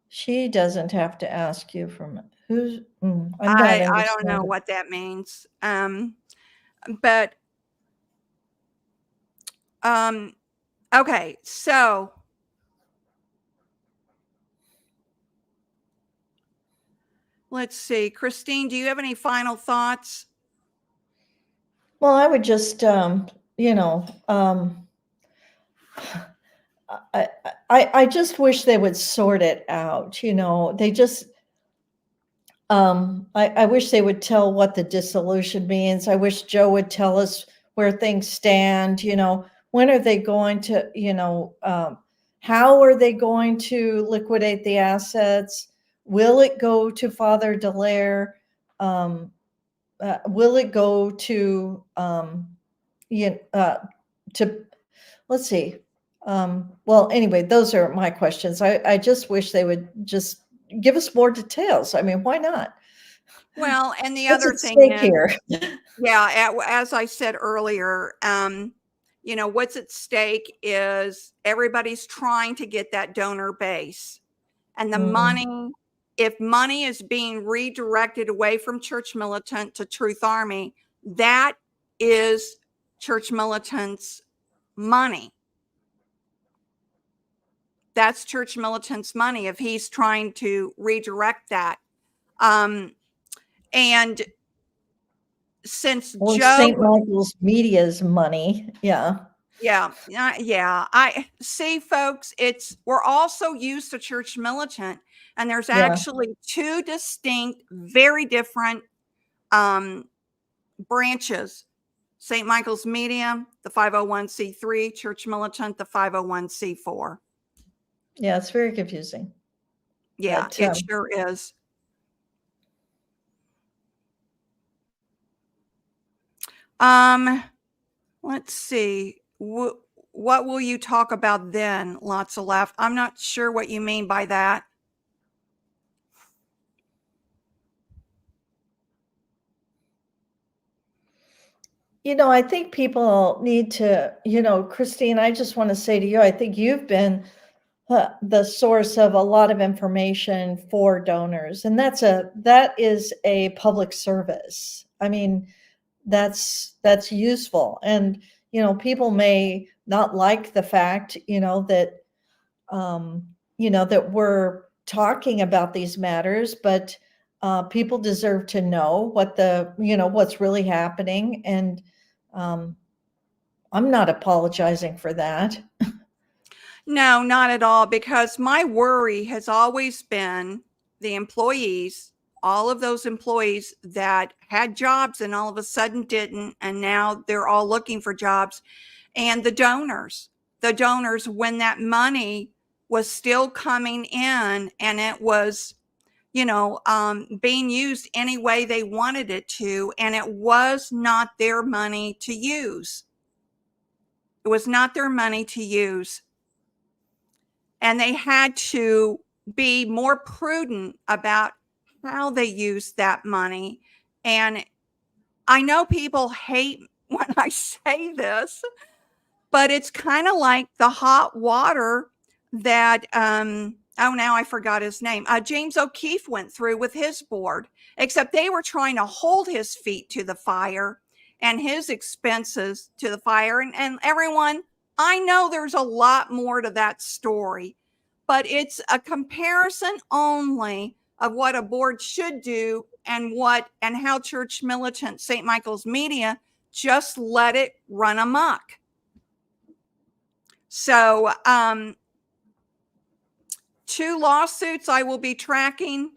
She doesn't have to ask you for money. Who's? I don't know what that means. But okay, so let's see. Christine, do you have any final thoughts? Well, I would just, I just wish they would sort it out. They just, I wish they would tell what the dissolution means. I wish Joe would tell us where things stand. When are they going to, how are they going to liquidate the assets? Will it go to Father Dallaire? Will it go to, let's see. Well, anyway, those are my questions. I just wish they would just give us more details. I mean, why not? Well, and the What's other at thing stake is, here? yeah, as I said earlier, what's at stake is everybody's trying to get that donor base. And the Mhm. money, if money is being redirected away from Church Militant to Truth Army, that is Church Militant's money. That's Church Militant's money if he's trying to redirect that. And since Or Joe, St. Michael's Media's money. Yeah. yeah, yeah, I see, folks, we're all so used to Church Militant, and there's Yeah. actually two distinct, very different branches. St. Michael's Media, the 501c3, Church Militant, the 501c4. Yeah. It's very confusing. Yeah, But it sure is. Let's see. What will you talk about then? Lots of laugh. I'm not sure what you mean by that. I think people need to, Christine, I just want to say to you, I think you've been the source of a lot of information for donors, and that is a public service. I mean, that's useful, and people may not like the fact that we're talking about these matters, but people deserve to know what's really happening, and um, I'm not apologizing for that. No, not at all, because my worry has always been the employees, all of those employees that had jobs and all of a sudden didn't, and now they're all looking for jobs, and the donors, when that money was still coming in and it was, being used any way they wanted it to, and it was not their money to use. It was not their money to use. And they had to be more prudent about how they used that money. And I know people hate when I say this, but it's kind of like the hot water that now I forgot his name. James O'Keefe went through with his board, except they were trying to hold his feet to the fire and his expenses to the fire. And everyone, I know there's a lot more to that story, but it's a comparison only of what a board should do and how Church Militant St. Michael's Media just let it run amok. So, two lawsuits I will be tracking.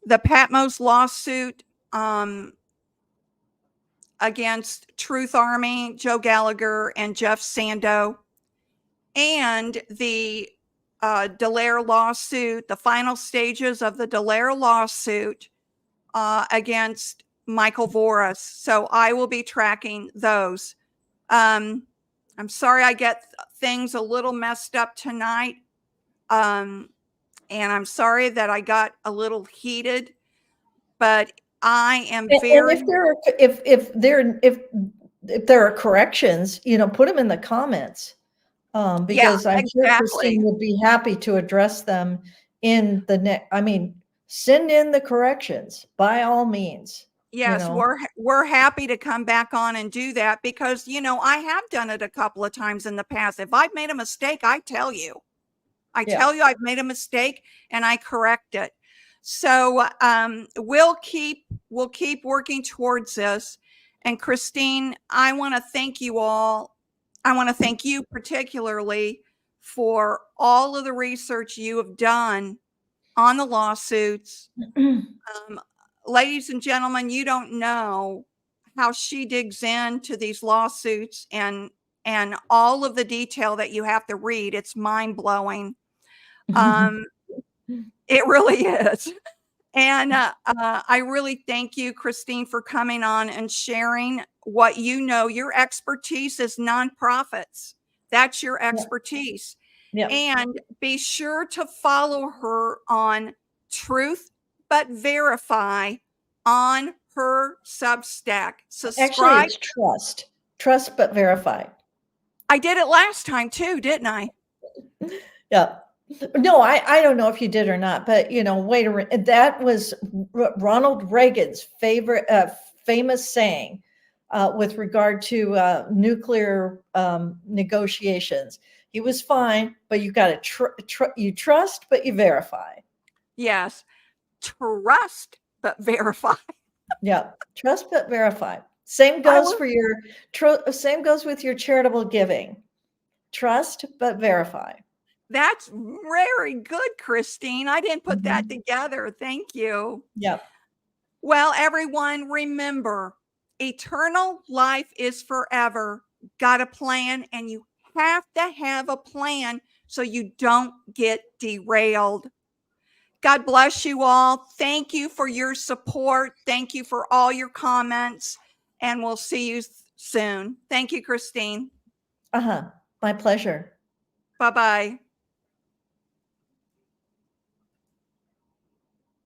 The Patmos lawsuit against Truth Army, Joe Gallagher, and Jeff Sando, and the Dallaire lawsuit, the final stages of the Dallaire lawsuit against Michael Voris. So I will be tracking those. I'm sorry I get things a little messed up tonight. And I'm sorry that I got a little heated, but I am And very, if there are corrections, put them in the comments, yeah, because I'm sure exactly. Christine would be happy to address them in the next. I mean, send in the corrections by all means. Yes, we're happy to come back on and do that because I have done it a couple of times in the past. If I've made a mistake, I tell you. Yeah. I've made a mistake and I correct it. So we'll keep working towards this. And Christine, I want to thank you all. I want to thank you particularly for all of the research you have done on the lawsuits. Ladies and gentlemen, you don't know how she digs into these lawsuits and all of the detail that you have to read. It's mind blowing. It really is. And I really thank you, Christine, for coming on and sharing what you know. Your expertise is nonprofits. That's your Yeah. expertise. Yeah. And be sure to follow her on Truth but verify on her Substack. Actually, Subscribe. it's trust. Trust but verify. I did it last time too, didn't I? Yeah. No, I don't know if you did or not, but wait a minute. That was Ronald Reagan's favorite famous saying with regard to nuclear negotiations. He was fine, but you got to you trust, but you verify. Yes. Trust, but verify. Yeah. Trust, but verify. Same goes for your same goes with your charitable giving. Trust, but verify. That's very good, Christine. I didn't put that together. Thank you. Yeah. Well, everyone, remember, eternal life is forever. Got a plan, and you have to have a plan so you don't get derailed. God bless you all. Thank you for your support. Thank you for all your comments, and we'll see you soon. Thank you, Christine. My pleasure. Bye-bye.